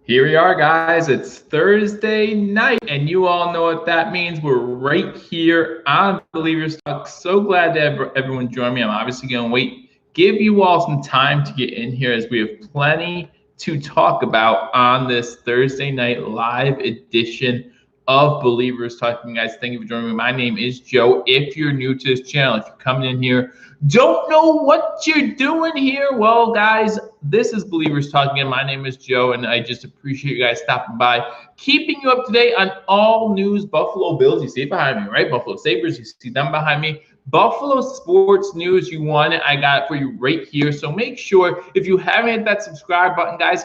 Here we are, guys. It's Thursday night, and you all know what that means. We're right here on Billievers Talk. So glad to have everyone join me. I'm obviously going to give you all some time to get in here as we have plenty to talk about on this Thursday night live edition of Believers Talking. Guys, thank you for joining me. My name is Joe. If you're new to this channel, if you're coming in here, don't know what you're doing here. Well, guys, this is Believers Talking, and my name is Joe, and I just appreciate you guys stopping by, keeping you up to date on all news Buffalo Bills. You see it behind me, right? Buffalo Sabres, you see them behind me. Buffalo sports news, you want it, I got it for you right here. So make sure, if you haven't hit that subscribe button, guys,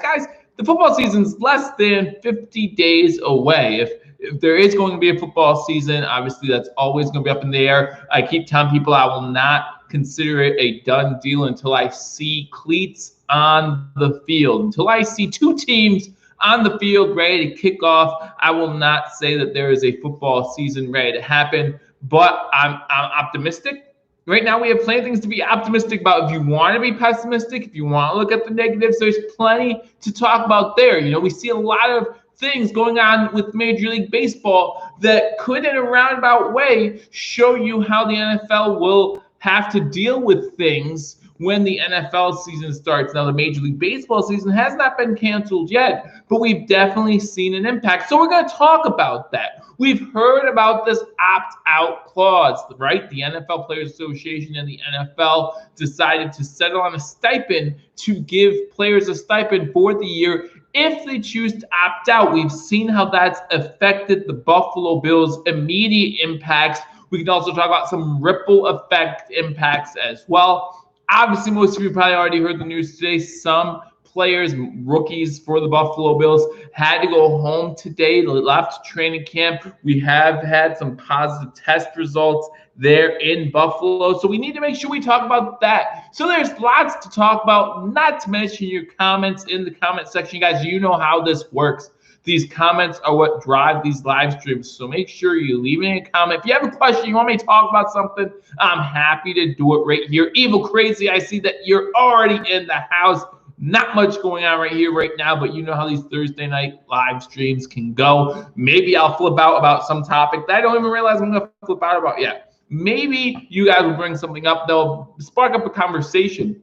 the football season's less than 50 days away. If there is going to be a football season, obviously that's always going to be up in the air. I keep telling people I will not consider it a done deal until I see cleats on the field. Until I see two teams on the field ready to kick off, I will not say that there is a football season ready to happen. But I'm optimistic. Right now, we have plenty of things to be optimistic about. If you want to be pessimistic, if you want to look at the negatives, there's plenty to talk about there. You know, we see a lot of things going on with Major League Baseball that could, in a roundabout way, show you how the NFL will have to deal with things when the NFL season starts. Now, the Major League Baseball season has not been canceled yet, but we've definitely seen an impact. So we're going to talk about that. We've heard about this opt-out clause, right? The NFL Players Association and the NFL decided to settle on a stipend to give players a stipend for the year if they choose to opt out. We've seen how that's affected the Buffalo Bills' immediate impacts. We can also talk about some ripple effect impacts as well. Obviously, most of you probably already heard the news today. Some players, rookies for the Buffalo Bills, had to go home today. They left training camp. We have had some positive test results there in Buffalo. So we need to make sure we talk about that. So there's lots to talk about, not to mention your comments in the comment section. Guys, you know how this works. These comments are what drive these live streams. So make sure you leave me a comment. If you have a question, you want me to talk about something, I'm happy to do it right here. Evil Crazy, I see that you're already in the house. Not much going on right here right now, but you know how these Thursday night live streams can go. Maybe I'll flip out about some topic that I don't even realize I'm going to flip out about yet. Maybe you guys will bring something up. They'll spark up a conversation.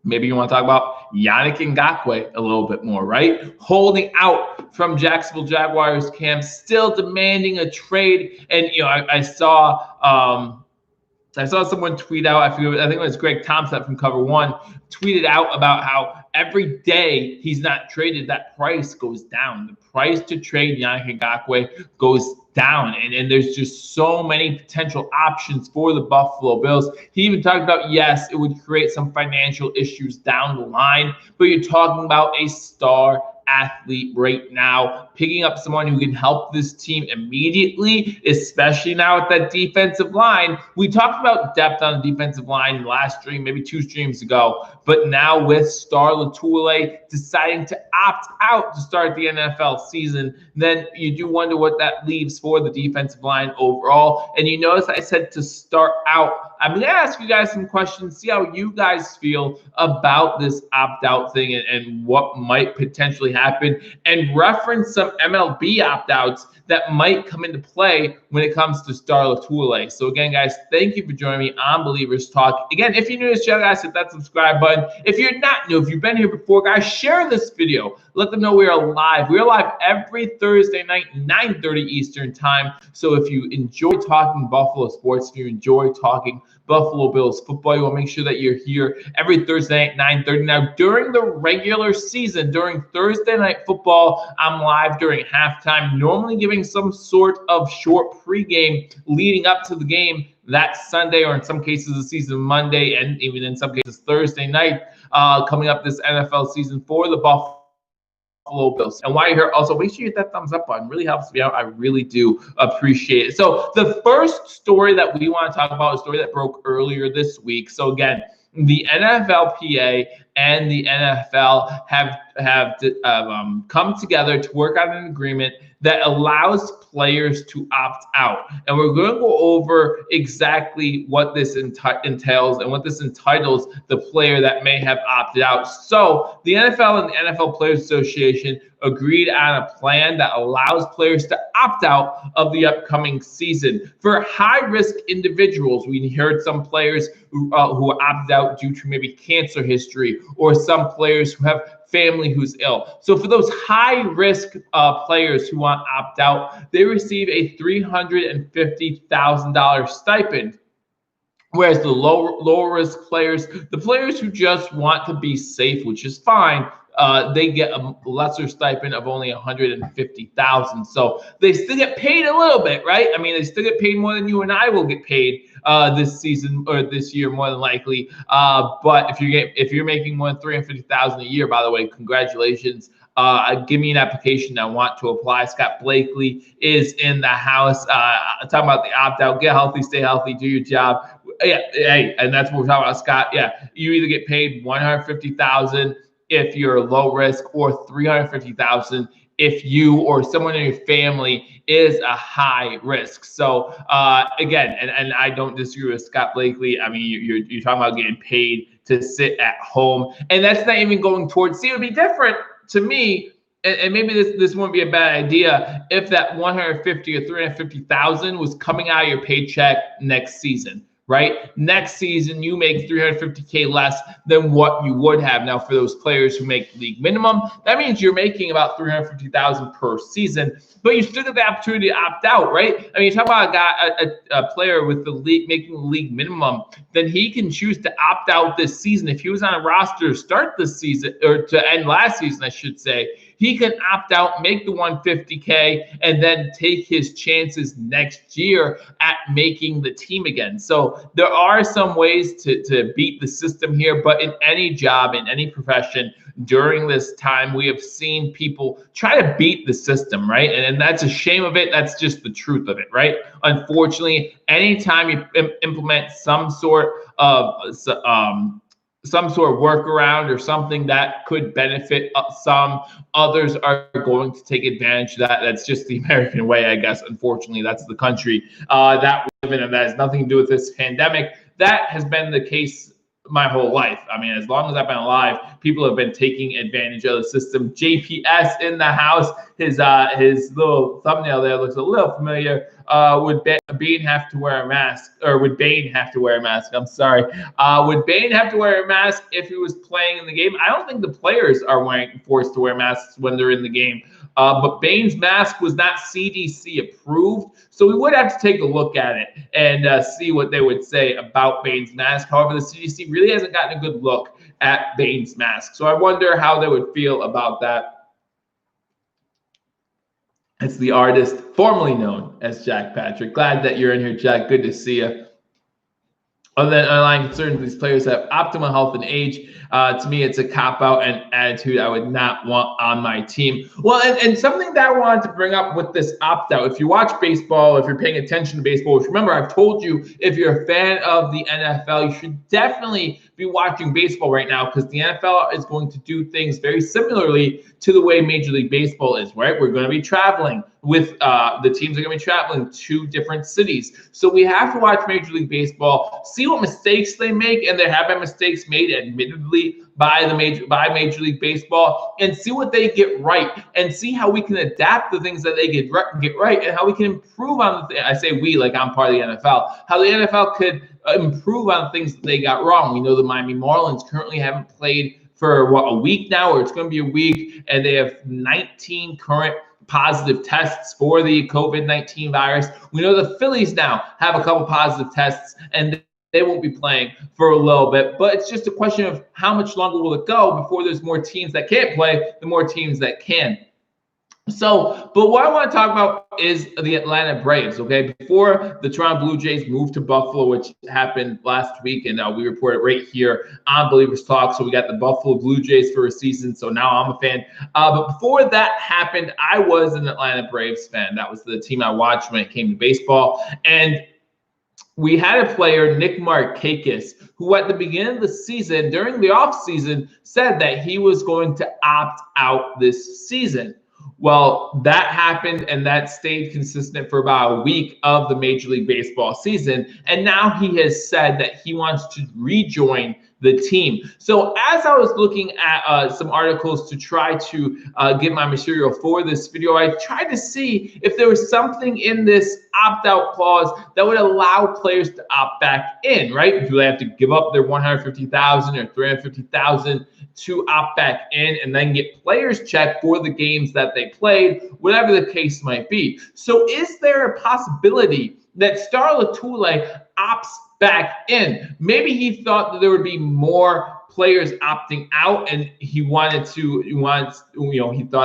Maybe you want to talk about Yannick Ngakoue a little bit more, right? Holding out from Jacksonville Jaguars camp, still demanding a trade. And, you know, I saw someone tweet out, I think it was Greg Thompson from Cover One, tweeted out about how every day he's not traded, that price goes down. The price to trade Yannick Ngakoue goes down. And there's just so many potential options for the Buffalo Bills. He even talked about, yes, it would create some financial issues down the line, but you're talking about a star athlete right now, picking up someone who can help this team immediately, especially now with that defensive line. We talked about depth on the defensive line last stream, maybe 2 streams ago, but now with Star Lotulelei deciding to opt out to start the NFL season, then you do wonder what that leaves for the defensive line overall. And you notice I said to start out. I'm going to ask you guys some questions, see how you guys feel about this opt-out thing and what might potentially happen, and reference some MLB opt-outs that might come into play when it comes to Star Lotulelei. So again, guys, thank you for joining me on Believers Talk. Again, if you're new to this channel, guys, hit that subscribe button. If you're not new, if you've been here before, guys, share this video. Let them know we are live. We are live every Thursday night, 9:30 Eastern time. So if you enjoy talking Buffalo sports, if you enjoy talking Buffalo Bills football, you want to make sure that you're here every Thursday night, 9:30. Now, during the regular season, during Thursday night football, I'm live during halftime, normally giving some sort of short pregame leading up to the game that Sunday, or in some cases the season Monday, and even in some cases Thursday night, coming up this NFL season for the Buffalo Bills. And while you're here, also make sure you hit that thumbs up button. It really helps me out. I really do appreciate it. So the first story that we want to talk about is a story that broke earlier this week. So again, the NFLPA and the NFL have come together to work out an agreement that allows players to opt out. And we're going to go over exactly what this entails and what this entitles the player that may have opted out. So the NFL and the NFL Players Association agreed on a plan that allows players to opt out of the upcoming season. For high-risk individuals, we heard some players who opted out due to maybe cancer history, or some players who have family who's ill. So for those high-risk players who want to opt out, they receive a $350,000 stipend. Whereas the lower risk players, the players who just want to be safe, which is fine, they get a lesser stipend of only $150,000. So they still get paid a little bit, right? I mean, they still get paid more than you and I will get paid this season or this year, more than likely. But if you're making more than $350,000 a year, by the way, congratulations. Give me an application. I want to apply. Scott Blakely is in the house. Talking about the opt-out. Get healthy, stay healthy, do your job. Yeah, hey, and that's what we're talking about, Scott. Yeah, you either get paid $150,000 if you're low risk, or $350,000 if you or someone in your family is a high risk. So again, and I don't disagree with Scott Blakely. I mean, you're talking about getting paid to sit at home, and that's not even going towards. See, it would be different to me. And maybe this wouldn't be a bad idea if that 150 or 350,000 was coming out of your paycheck next season. Right? Next season, you make $350K less than what you would have. Now, for those players who make league minimum, that means you're making about $350,000 per season, but you still get the opportunity to opt out, right? I mean, you talk about a player with the league making the league minimum, then he can choose to opt out this season. If he was on a roster to start this season, or to end last season, I should say, he can opt out, make the $150K, and then take his chances next year at making the team again. So there are some ways to beat the system here, but in any job, in any profession, during this time, we have seen people try to beat the system, right? And that's a shame of it. That's just the truth of it, right? Unfortunately, anytime you implement some sort of workaround or something that could benefit some, others are going to take advantage of that. That's just the American way, I guess. Unfortunately, that's the country that we live in, and that has nothing to do with this pandemic. That has been the case my whole life. I mean, as long as I've been alive, people have been taking advantage of the system. JPS in the house. His little thumbnail there looks a little familiar. Would Bane have to wear a mask? Or would Bane have to wear a mask? I'm sorry. Would Bane have to wear a mask if he was playing in the game? I don't think the players are forced to wear masks when they're in the game. But Bane's mask was not CDC approved, so we would have to take a look at it and see what they would say about Bane's mask. However, the CDC really hasn't gotten a good look at Bane's mask, so I wonder how they would feel about that. It's the artist formerly known as Jack Patrick. Glad that you're in here, Jack. Good to see you. Other than underlying concerns, these players have optimal health and age. To me, it's a cop-out and attitude I would not want on my team. Well, and something that I wanted to bring up with this opt-out, if you watch baseball, if you're paying attention to baseball, which remember, I've told you, if you're a fan of the NFL, you should definitely be watching baseball right now, because the NFL is going to do things very similarly to the way Major League Baseball is, right? We're going to be traveling with the teams are going to be traveling to different cities. So we have to watch Major League Baseball, see what mistakes they make, and there have been mistakes made, admittedly, by Major League Baseball, and see what they get right, and see how we can adapt the things that they get right, and how we can improve on the I say we, like I'm part of the NFL, how the NFL could improve on things that they got wrong. We know the Miami Marlins currently haven't played for a week now, or it's going to be a week, and they have 19 current positive tests for the COVID-19 virus. We know the Phillies now have a couple positive tests, and they won't be playing for a little bit, but it's just a question of how much longer will it go before there's more teams that can't play, the more teams that can. So, but what I want to talk about is the Atlanta Braves, okay? Before the Toronto Blue Jays moved to Buffalo, which happened last week, and we reported right here on Billievers Talk. So we got the Buffalo Blue Jays for a season, so now I'm a fan. But before that happened, I was an Atlanta Braves fan. That was the team I watched when it came to baseball. And we had a player, Nick Markakis, who at the beginning of the season, during the offseason, said that he was going to opt out this season. Well, that happened, and that stayed consistent for about a week of the Major League Baseball season. And now he has said that he wants to rejoin the team. So as I was looking at some articles to try to get my material for this video, I tried to see if there was something in this opt-out clause that would allow players to opt back in, right? Do they have to give up their $150,000 or $350,000 to opt back in and then get players check for the games that they played, whatever the case might be? So is there a possibility that Star Lotulelei opts back in? Maybe he thought that there would be more players opting out, and he thought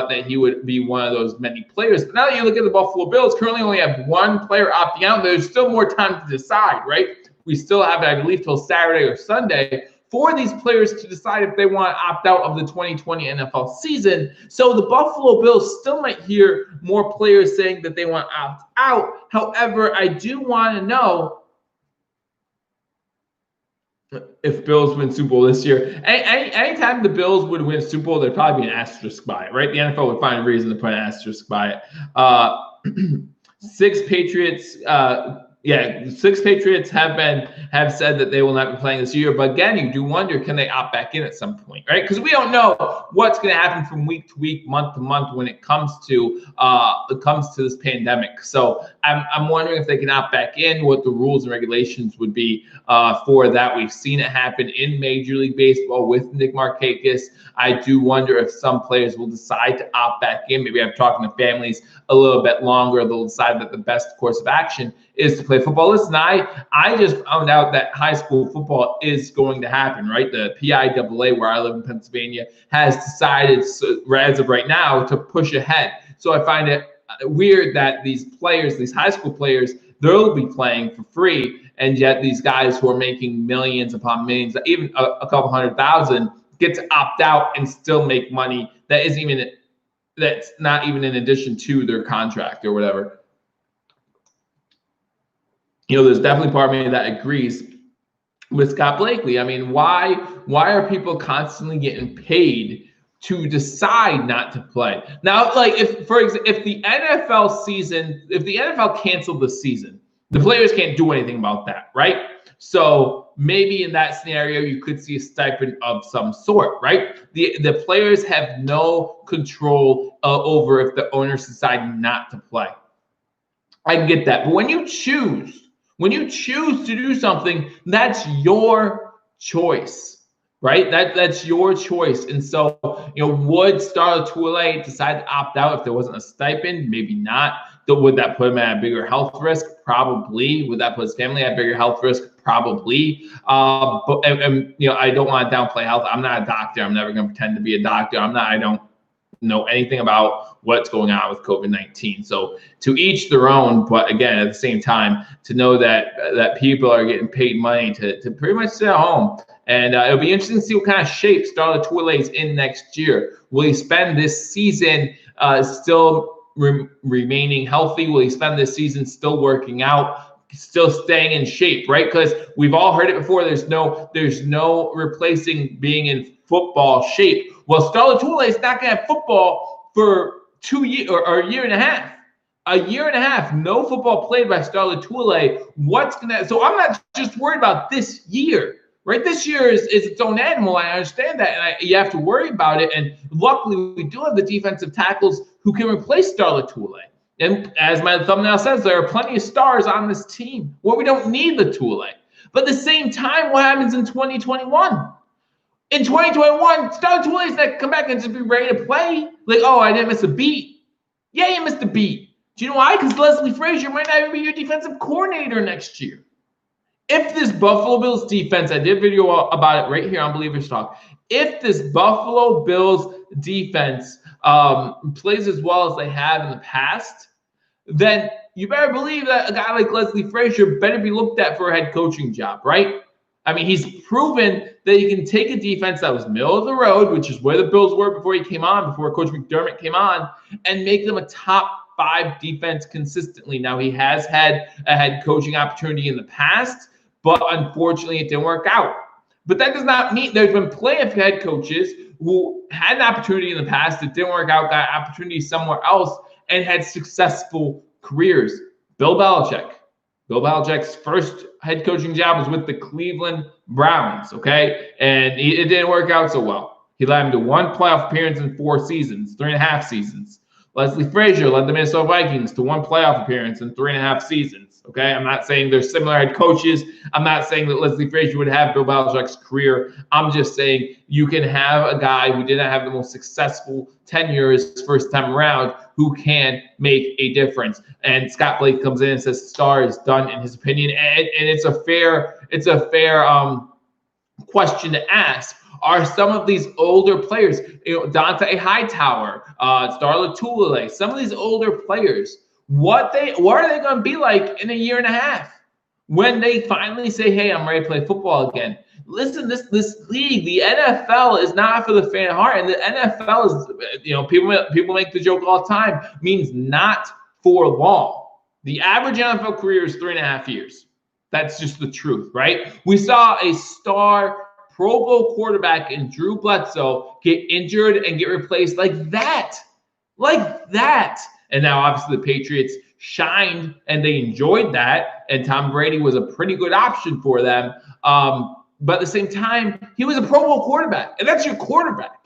that he would be one of those many players. But now that you look at the Buffalo Bills, currently only have one player opting out. There's still more time to decide, right? We still have, I believe, till Saturday or Sunday for these players to decide if they want to opt out of the 2020 NFL season. So the Buffalo Bills still might hear more players saying that they want to opt out. However, I do want to know if Bills win Super Bowl this year. Anytime the Bills would win Super Bowl, there'd probably be an asterisk by it, right? The NFL would find a reason to put an asterisk by it. Six Patriots have said that they will not be playing this year. But again, you do wonder, can they opt back in at some point, right? Because we don't know what's going to happen from week to week, month to month when it comes to this pandemic. So I'm wondering if they can opt back in, what the rules and regulations would be for that. We've seen it happen in Major League Baseball with Nick Markakis. I do wonder if some players will decide to opt back in. Maybe I'm talking to families a little bit longer. They'll decide that the best course of action is to play football. Listen, I just found out that high school football is going to happen, right? The PIAA, where I live in Pennsylvania, has decided, as of right now, to push ahead. So I find it weird that these players, these high school players, they'll be playing for free, and yet these guys who are making millions upon millions, even a couple $100,000, get to opt out and still make money that's not even in addition to their contract or whatever. There's definitely part of me that agrees with Scott Blakely. I mean, why are people constantly getting paid to decide not to play? Now, like if the NFL canceled the season, the players can't do anything about that, right? So maybe in that scenario, you could see a stipend of some sort, right? The players have no control over if the owners decide not to play. I get that. But when you choose to do something, that's your choice, right? That's your choice. And so, would Star Lotulelei decide to opt out if there wasn't a stipend? Maybe not. Would that put him at a bigger health risk? Probably. Would that put his family at a bigger health risk? Probably. But I don't want to downplay health. I'm not a doctor. I'm never going to pretend to be a doctor. I don't know anything about what's going on with COVID-19. So to each their own, but again, at the same time, to know that people are getting paid money to pretty much sit at home. And it'll be interesting to see what kind of shape Star Lotulelei is in next year. Will he spend this season still remaining healthy? Will he spend this season still working out, still staying in shape, right? Because we've all heard it before. There's no replacing being in football shape. Well, Star Lotulelei is not going to have football for 2 years or a year and a half. A year and a half, no football played by Star Lotulelei. So I'm not just worried about this year, right? This year is its own animal. I understand that, and you have to worry about it. And luckily, we do have the defensive tackles who can replace Star Lotulelei. And as my thumbnail says, there are plenty of stars on this team where we don't need Lotulelei. But at the same time, what happens in 2021? In 2021, Star Lotulelei is not going to come back and just be ready to play. Like, oh, I didn't miss a beat. Yeah, you missed a beat. Do you know why? Because Leslie Frazier might not even be your defensive coordinator next year. If this Buffalo Bills defense, I did a video about it right here on Billievers Talk. If this Buffalo Bills defense plays as well as they have in the past, then you better believe that a guy like Leslie Frazier better be looked at for a head coaching job, right? I mean, he's proven that he can take a defense that was middle of the road, which is where the Bills were before Coach McDermott came on, and make them a top 5 defense consistently. Now, he has had a head coaching opportunity in the past, but unfortunately it didn't work out. But that does not mean there's been plenty of head coaches who had an opportunity in the past that didn't work out, got opportunities somewhere else, and had successful careers. Bill Belichick. Bill Belichick's first head coaching job was with the Cleveland Browns, okay? And it didn't work out so well. He led him to 1 playoff appearance in 4 seasons, 3.5 seasons. Leslie Frazier led the Minnesota Vikings to 1 playoff appearance in 3.5 seasons, okay? I'm not saying they're similar head coaches. I'm not saying that Leslie Frazier would have Bill Belichick's career. I'm just saying you can have a guy who didn't have the most successful tenures first time around who can make a difference. And Scott Blake comes in and says Star is done in his opinion, and it's a fair question to ask. Are some of these older players, Dante Hightower, Star Lotulelei, some of these older players, what are they going to be like in a year and a half when they finally say, "Hey, I'm ready to play football again"? Listen, this league, the NFL, is not for the faint of heart, and the NFL is, people make the joke all the time, means not for long. The average NFL career is 3.5 years. That's just the truth, right? We saw a star Pro Bowl quarterback in Drew Bledsoe get injured and get replaced like that. And now obviously the Patriots shined and they enjoyed that, and Tom Brady was a pretty good option for them. But at the same time, he was a Pro Bowl quarterback, and that's your quarterback.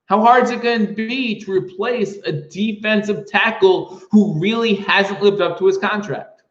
How hard is it going to be to replace a defensive tackle who really hasn't lived up to his contract?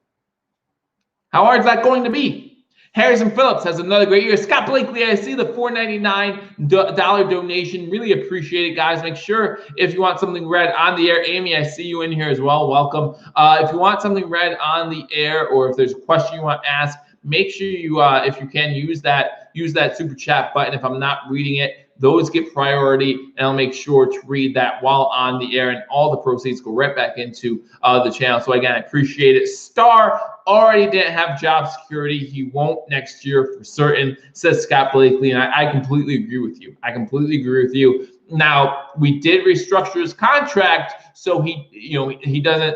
How hard is that going to be? Harrison Phillips has another great year. Scott Blakely, I see the $4.99 donation. Really appreciate it, guys. Make sure if you want something read on the air, Amy, I see you in here as well. Welcome. If you want something read on the air, or if there's a question you want to ask, make sure you, if you can, use that super chat button. If I'm not reading it, those get priority, and I'll make sure to read that while on the air, and all the proceeds go right back into the channel. So again, I appreciate it. Star already didn't have job security. He won't next year for certain, says Scott Blakely, and I completely agree with you. Now, we did restructure his contract, so he doesn't.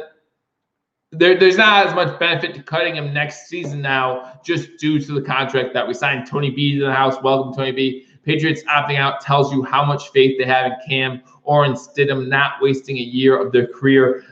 There's not as much benefit to cutting him next season now, just due to the contract that we signed. Tony B to the house. Welcome, Tony B. Patriots opting out tells you how much faith they have in Cam or in Stidham not wasting a year of their career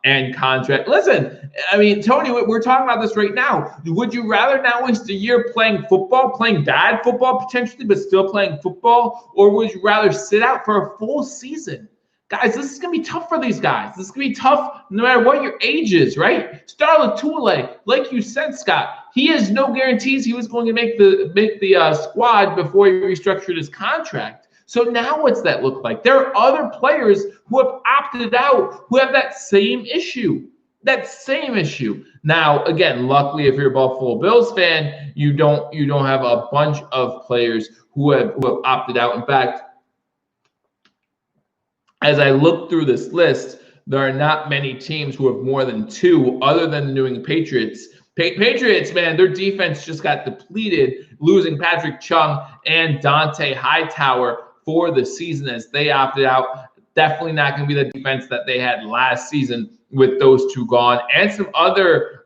and contract. Listen, I mean, Tony, we're talking about this right now. Would you rather not waste a year playing football, playing bad football potentially, but still playing football, or would you rather sit out for a full season? Guys, this is going to be tough for these guys. This is going to be tough no matter what your age is, right? Star Lotulelei, like you said, Scott, he has no guarantees he was going to make the squad before he restructured his contract. So now what's that look like? There are other players who have opted out who have that same issue. Now, again, luckily, if you're a Buffalo Bills fan, you don't have a bunch of players who have opted out. In fact, as I look through this list, there are not many teams who have more than 2 other than the New England Patriots. Patriots, man, their defense just got depleted, losing Patrick Chung and Dante Hightower for the season as they opted out. Definitely not going to be the defense that they had last season with those 2 gone, and some other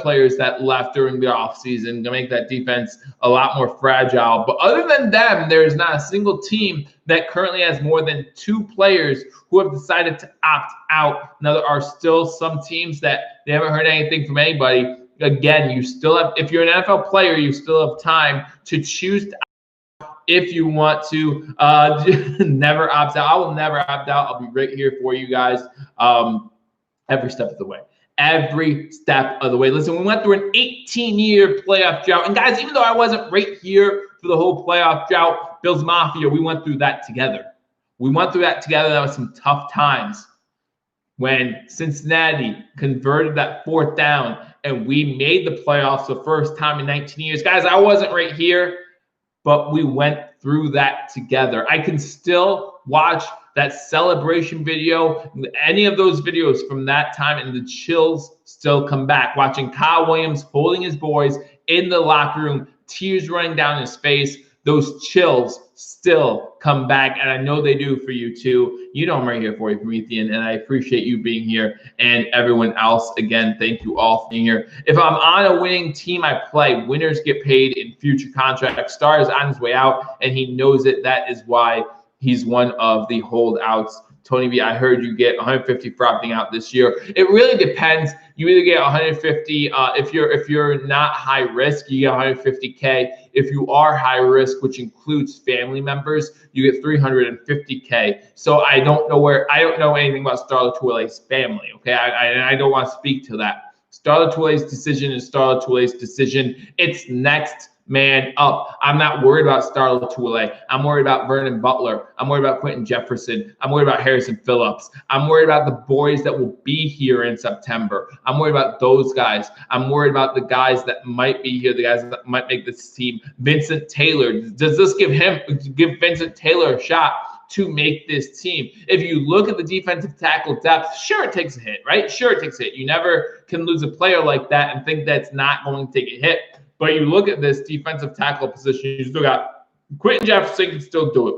players that left during the offseason to make that defense a lot more fragile. But other than them, there is not a single team that currently has more than 2 players who have decided to opt out. Now, there are still some teams that they haven't heard anything from anybody. Again, you still have, if you're an NFL player, you still have time to choose to if you want to never opt out. I will never opt out. I'll be right here for you guys every step of the way. Listen, we went through an 18-year playoff drought. And guys, even though I wasn't right here for the whole playoff drought, Bills Mafia, we went through that together. That was some tough times when Cincinnati converted that 4th down and we made the playoffs the first time in 19 years. Guys, I wasn't right here, but we went through that together. I can still watch that celebration video, any of those videos from that time, and the chills still come back. Watching Kyle Williams holding his boys in the locker room, tears running down his face. those chills still come back, and I know they do for you too. You know I'm right here for you, Promethean, and I appreciate you being here and everyone else. Again, thank you all for being here. If I'm on a winning team I play, winners get paid in future contracts. Star is on his way out, and he knows it. That is why he's one of the holdouts. Tony B, I heard you get 150 for opting out this year. It really depends. You either get 150 if you're not high risk, you get 150K. If you are high risk, which includes family members, you get 350K. So I don't know anything about Star Lotulelei's family. Okay, I don't want to speak to that. Star Lotulei's decision is Star Lotulei's decision. It's next man up. I'm not worried about Star Lotulelei. I'm worried about Vernon Butler. I'm worried about Quentin Jefferson. I'm worried about Harrison Phillips. I'm worried about the boys that will be here in September. I'm worried about those guys. I'm worried about the guys that might be here, the guys that might make this team. Vincent Taylor. Does this give Vincent Taylor a shot to make this team? If you look at the defensive tackle depth, sure, it takes a hit, right? Sure, it takes a hit. You never can lose a player like that and think that's not going to take a hit. But you look at this defensive tackle position, you still got Quentin Jefferson can still do it.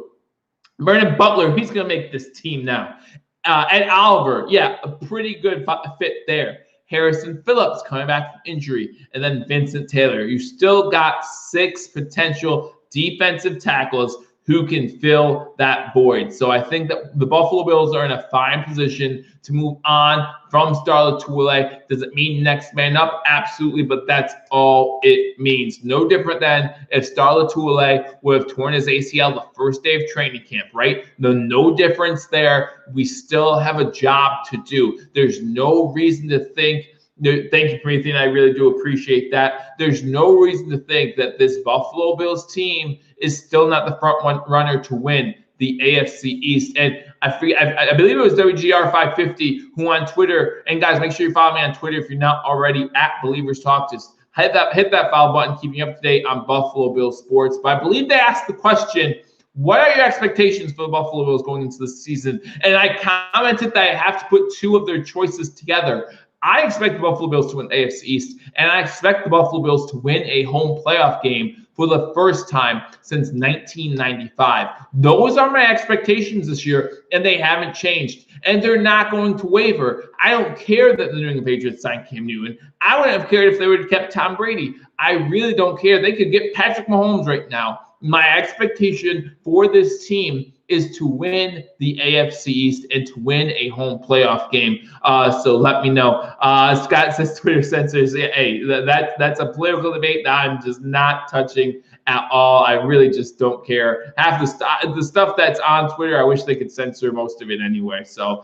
Vernon Butler, he's going to make this team now. Ed Oliver, yeah, a pretty good fit there. Harrison Phillips coming back from injury. And then Vincent Taylor. You still got 6 potential defensive tackles who can fill that void. So I think that the Buffalo Bills are in a fine position to move on from Star Lotulelei. Does it mean next man up? Absolutely, but that's all it means. No different than if Star Lotulelei would have torn his ACL the first day of training camp, right? No difference there. We still have a job to do. There's no reason to think. Thank you, Promethean. I really do appreciate that. There's no reason to think that this Buffalo Bills team is still not the front runner to win the AFC East. And I believe it was WGR550 who on Twitter, and guys, make sure you follow me on Twitter if you're not already at Billievers Talk. Just hit that follow button, keep me up to date on Buffalo Bills sports. But I believe they asked the question, what are your expectations for the Buffalo Bills going into the season? And I commented that I have to put 2 of their choices together. I expect the Buffalo Bills to win AFC East, and I expect the Buffalo Bills to win a home playoff game for the first time since 1995. Those are my expectations this year, and they haven't changed, and they're not going to waver. I don't care that the New England Patriots signed Cam Newton. I wouldn't have cared if they would have kept Tom Brady. I really don't care. They could get Patrick Mahomes right now. My expectation for this team is to win the AFC East and to win a home playoff game. So let me know. Scott says Twitter censors. Hey, that's a political debate that I'm just not touching at all. I really just don't care. Half the stuff that's on Twitter, I wish they could censor most of it anyway. So,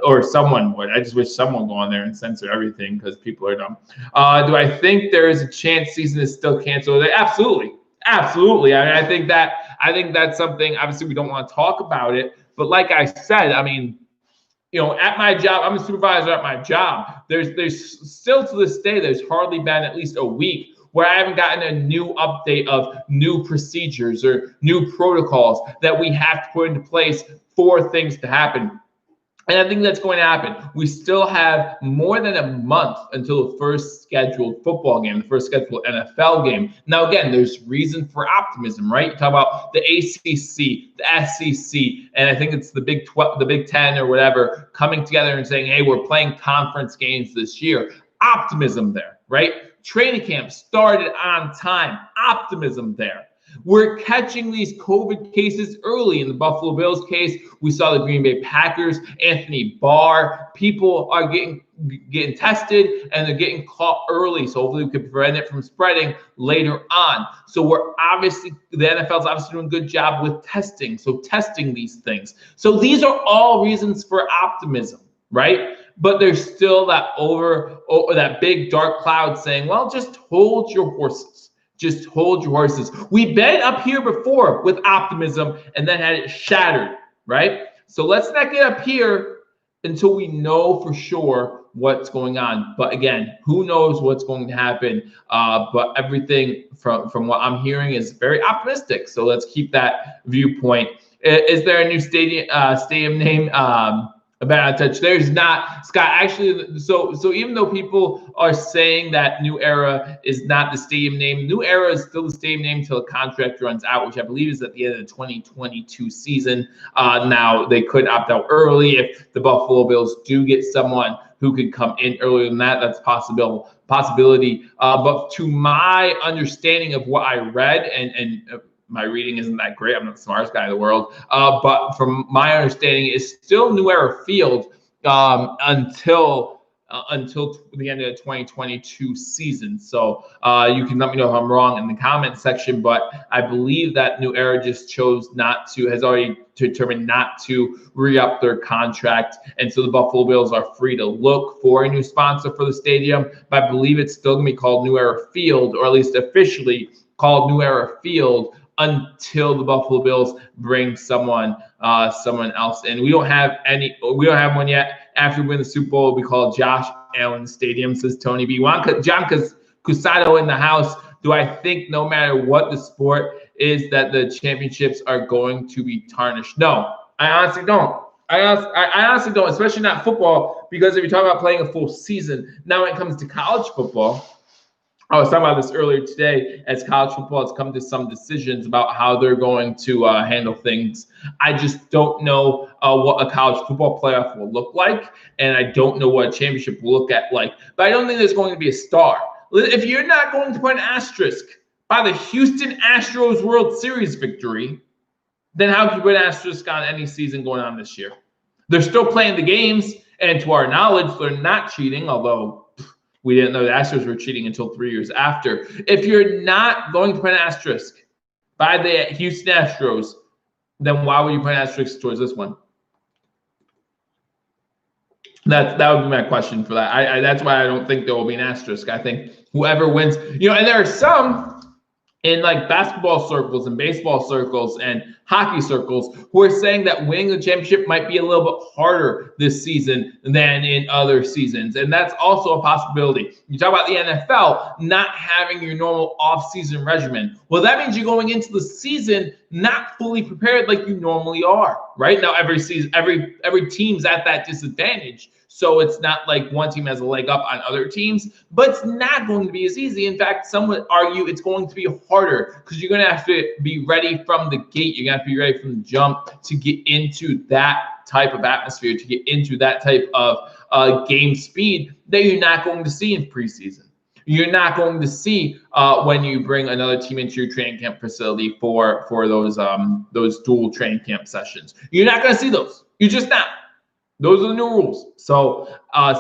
or someone would. I just wish someone would go on there and censor everything because people are dumb. Do I think there is a chance season is still canceled? Absolutely. Absolutely. I mean, I think that's something, obviously we don't want to talk about it, but like I said, I mean, you know, at my job, I'm a supervisor at my job. There's still to this day, there's hardly been at least a week where I haven't gotten a new update of new procedures or new protocols that we have to put into place for things to happen. And I think that's going to happen. We still have more than a month until the first scheduled football game, the first scheduled NFL game. Now, again, there's reason for optimism, right? You talk about the ACC, the SEC, and I think it's the Big 12, the Big 10 or whatever coming together and saying, hey, we're playing conference games this year. Optimism there, right? Training camp started on time. Optimism there. We're catching these COVID cases early. In the Buffalo Bills case, we saw the Green Bay Packers, Anthony Barr. People are getting tested and they're getting caught early. So hopefully we can prevent it from spreading later on. So the NFL's obviously doing a good job with testing. So testing these things. So these are all reasons for optimism, right? But there's still that big dark cloud saying, well, just hold your horses. Just hold your horses. We've been up here before with optimism and then had it shattered, right? So let's not get up here until we know for sure what's going on. But again, who knows what's going to happen? But everything from what I'm hearing is very optimistic. So let's keep that viewpoint. Is there a new stadium name? A bad touch. There's not, Scott. Actually, so even though people are saying that New Era is not the stadium name, New Era is still the stadium name until the contract runs out, which I believe is at the end of the 2022 season. Now they could opt out early if the Buffalo Bills do get someone who could come in earlier than that. That's possibility. But to my understanding of what I read, and my reading isn't that great. I'm not the smartest guy in the world. But from my understanding, it's still New Era Field until the end of the 2022 season. So you can let me know if I'm wrong in the comment section. But I believe that New Era just has already determined not to re-up their contract. And so the Buffalo Bills are free to look for a new sponsor for the stadium. But I believe it's still going to be called New Era Field, or at least officially called New Era Field, until the Buffalo Bills bring someone else in. We don't have one yet. After we win the Super Bowl, we call Josh Allen Stadium, says Tony B. John Cusado in the house. Do I think no matter what the sport is that the championships are going to be tarnished? No, I honestly don't. I honestly don't, especially not football, because if you talk about playing a full season, now when it comes to college football, I was talking about this earlier today, as college football has come to some decisions about how they're going to handle things. I just don't know what a college football playoff will look like, and I don't know what a championship will look at like. But I don't think there's going to be a star. If you're not going to put an asterisk by the Houston Astros World Series victory, then how can you put an asterisk on any season going on this year? They're still playing the games, and to our knowledge, they're not cheating, although we didn't know the Astros were cheating until 3 years after. If you're not going to put an asterisk by the Houston Astros, then why would you put an asterisk towards this one? That would be my question for that. That's why I don't think there will be an asterisk. I think whoever wins, and there are some in like basketball circles and baseball circles and hockey circles who are saying that winning the championship might be a little bit harder this season than in other seasons. And that's also a possibility. You talk about the NFL not having your normal off-season regimen. Well, that means you're going into the season not fully prepared like you normally are, right? Now, every season, every team's at that disadvantage. So it's not like one team has a leg up on other teams, but it's not going to be as easy. In fact, some would argue it's going to be harder because you're going to have to be ready from the gate. You're going to have to be ready from the jump to get into that type of atmosphere, to get into that type of game speed that you're not going to see in preseason. You're not going to see when you bring another team into your training camp facility for those dual training camp sessions. You're not going to see those. You're just not. Those are the new rules. So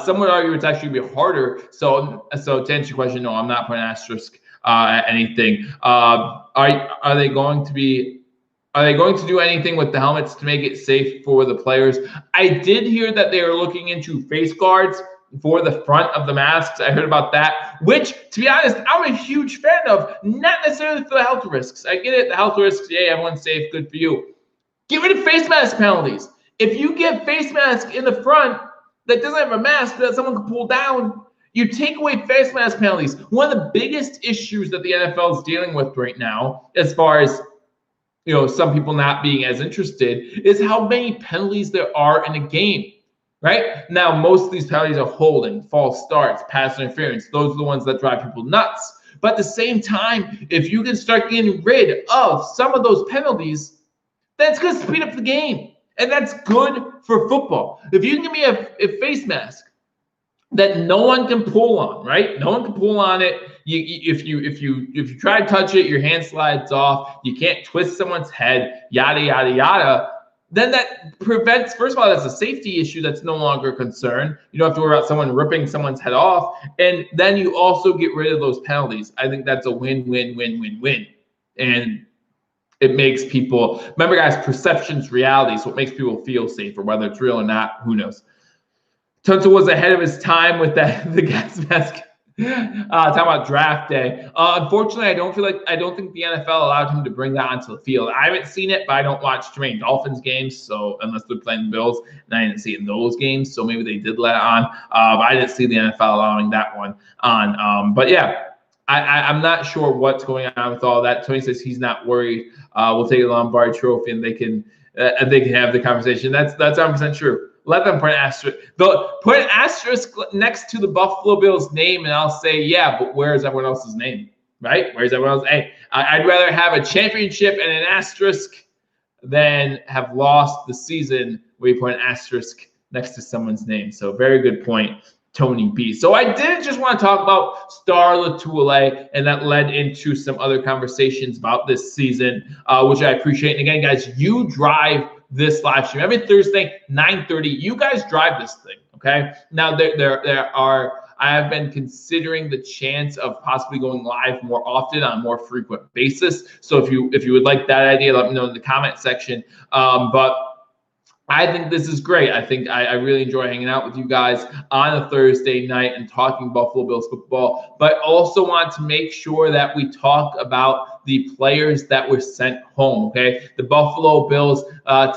some would argue it's actually be harder. So to answer your question, no, I'm not putting an asterisk at anything. Are they going to do anything with the helmets to make it safe for the players? I did hear that they are looking into face guards for the front of the masks. I heard about that, which, to be honest, I'm a huge fan of, not necessarily for the health risks. I get it, the health risks, yeah, everyone's safe, good for you. Get rid of face mask penalties. If you get face mask in the front that doesn't have a mask that someone can pull down, you take away face mask penalties. One of the biggest issues that the NFL is dealing with right now, as far as some people not being as interested, is how many penalties there are in a game. Right? Now, most of these penalties are holding, false starts, pass interference. Those are the ones that drive people nuts. But at the same time, if you can start getting rid of some of those penalties, that's going to speed up the game. And that's good for football. If you can give me a face mask that no one can pull on, right? No one can pull on it. If you try to touch it, your hand slides off. You can't twist someone's head, yada, yada, yada. Then that prevents, first of all, that's a safety issue that's no longer a concern. You don't have to worry about someone ripping someone's head off. And then you also get rid of those penalties. I think that's a win-win-win-win-win. And it makes people, remember guys, perception's reality. So it makes people feel safer, whether it's real or not, who knows. Tunsil was ahead of his time with the gas mask. Talking about draft day. Unfortunately, I don't think the NFL allowed him to bring that onto the field. I haven't seen it, but I don't watch too many Dolphins games, so unless they're playing the Bills, and I didn't see it in those games, so maybe they did let it on. But I didn't see the NFL allowing that one on. But yeah, I'm not sure what's going on with all that. Tony says he's not worried. We'll take the Lombardi Trophy and they can have the conversation. That's 100% true. let them put an asterisk. They'll put an asterisk next to the Buffalo Bills name, and I'll say, yeah, but where's everyone else's name, right? Where's everyone else? Hey, I'd rather have a championship and an asterisk than have lost the season where you put an asterisk next to someone's name. So very good point, Tony B. So I did just want to talk about Star Lotulelei, and that led into some other conversations about this season, which I appreciate. And again, guys, you drive this live stream every Thursday, 9:30. You guys drive this thing, okay? Now I have been considering the chance of possibly going live more often on a more frequent basis. So if you would like that idea, let me know in the comment section. But I think this is great. I think I really enjoy hanging out with you guys on a Thursday night and talking Buffalo Bills football, but also want to make sure that we talk about the players that were sent home, okay? The Buffalo Bills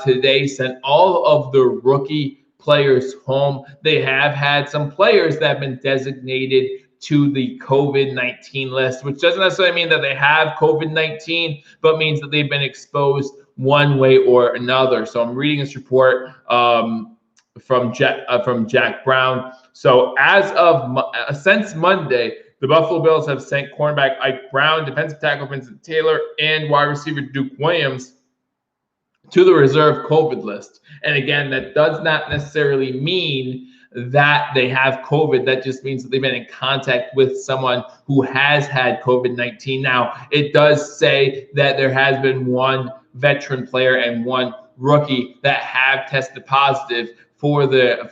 today sent all of the rookie players home. They have had some players that have been designated to the COVID-19 list, which doesn't necessarily mean that they have COVID-19, but means that they've been exposed one way or another. So I'm reading this report from Jack Brown. So as of since Monday, the Buffalo Bills have sent cornerback Ike Brown, defensive tackle Vincent Taylor, and wide receiver Duke Williams to the reserve COVID list. And again, that does not necessarily mean that they have COVID. That just means that they've been in contact with someone who has had COVID-19. Now, it does say that there has been one veteran player and one rookie that have tested positive for COVID.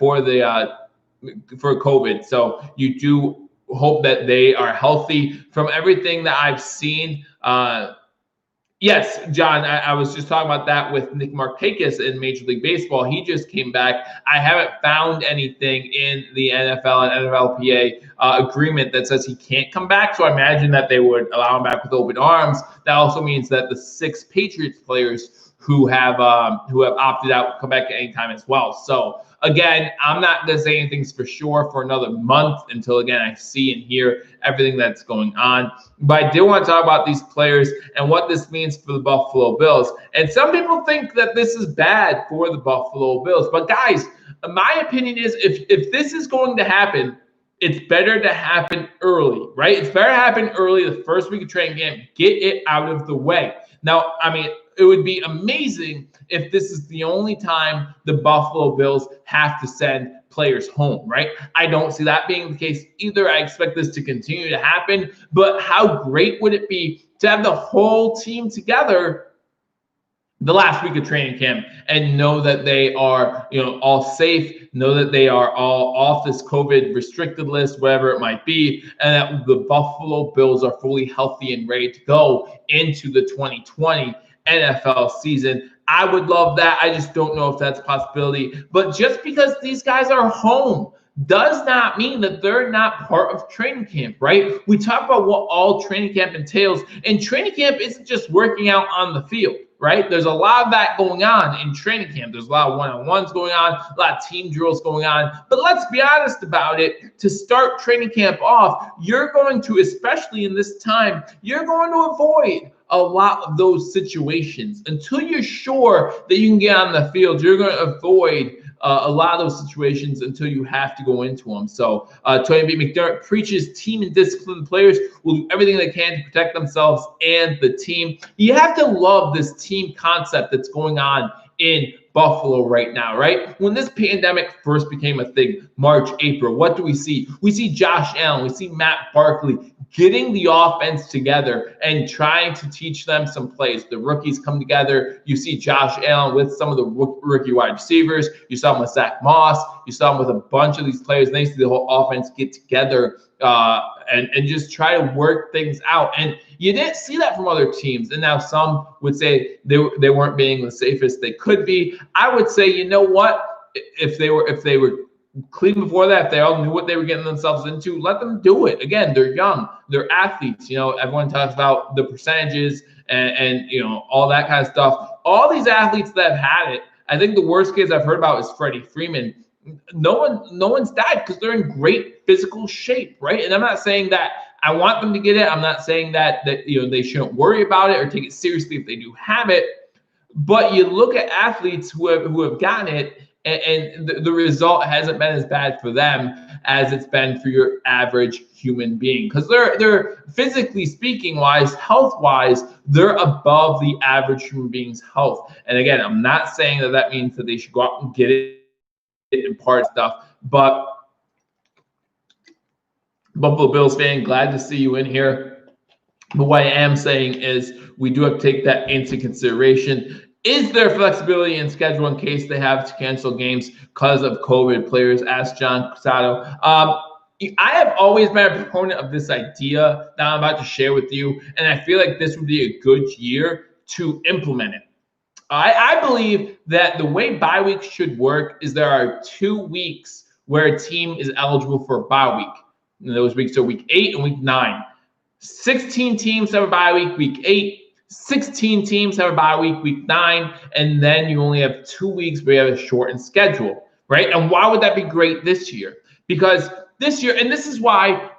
So you do hope that they are healthy. From everything that I've seen, yes, John, I was just talking about that with Nick Markakis in Major League Baseball. He just came back. I haven't found anything in the NFL and NFLPA agreement that says he can't come back. So I imagine that they would allow him back with open arms. That also means that the 6 Patriots players who have opted out come back at any time as well. So again, I'm not going to say anything's for sure for another month until, again, I see and hear everything that's going on. But I do want to talk about these players and what this means for the Buffalo Bills. And some people think that this is bad for the Buffalo Bills. But guys, my opinion is if this is going to happen, it's better to happen early, right? It's better to happen early, the first week of training camp, get it out of the way. Now, I mean, it would be amazing if this is the only time the Buffalo Bills have to send players home, right? I don't see that being the case either. I expect this to continue to happen, but how great would it be to have the whole team together the last week of training camp and know that they are, all safe, know that they are all off this COVID restricted list, whatever it might be, and that the Buffalo Bills are fully healthy and ready to go into the 2020 NFL season. I would love that. I just don't know if that's a possibility. But just because these guys are home does not mean that they're not part of training camp, right? We talk about what all training camp entails, and training camp isn't just working out on the field, right? There's a lot of that going on in training camp. There's a lot of one-on-ones going on, a lot of team drills going on. But let's be honest about it. To start training camp off, you're going to, especially in this time, you're going to avoid a lot of those situations. Until you're sure that you can get on the field, you're going to avoid a lot of those situations until you have to go into them. So Tony B. McDermott preaches team and discipline. Players will do everything they can to protect themselves and the team. You have to love this team concept that's going on in Buffalo right now, right? When this pandemic first became a thing, March, April, what do we see? We see Josh Allen, we see Matt Barkley getting the offense together and trying to teach them some plays. The rookies come together. You see Josh Allen with some of the rookie wide receivers. You saw him with Zach Moss. You saw him with a bunch of these players. They see the whole offense get together and just try to work things out. And you didn't see that from other teams. And now some would say they weren't being the safest they could be. I would say, you know what? If they were clean before that, if they all knew what they were getting themselves into, let them do it. Again, they're young, they're athletes. Everyone talks about the percentages and all that kind of stuff. All these athletes that have had it, I think the worst case I've heard about is Freddie Freeman. No one's died because they're in great physical shape, right? And I'm not saying that I want them to get it. I'm not saying that they shouldn't worry about it or take it seriously if they do have it. But you look at athletes who have gotten it, and the result hasn't been as bad for them as it's been for your average human being, because they're physically speaking wise, health wise, they're above the average human being's health. And again, I'm not saying that means that they should go out and get it and part stuff, but Buffalo Bills fan, glad to see you in here. But what I am saying is we do have to take that into consideration. Is there flexibility in schedule in case they have to cancel games because of COVID? Players asked John Casado. I have always been a proponent of this idea that I'm about to share with you, and I feel like this would be a good year to implement it. I believe that the way bye weeks should work is there are 2 weeks where a team is eligible for a bye week. And those weeks are week 8 and week 9. 16 teams have a bye week, week 8. 16 teams have a bye week, week 9. And then you only have 2 weeks where you have a shortened schedule, right? And why would that be great this year? Because this year, and this is why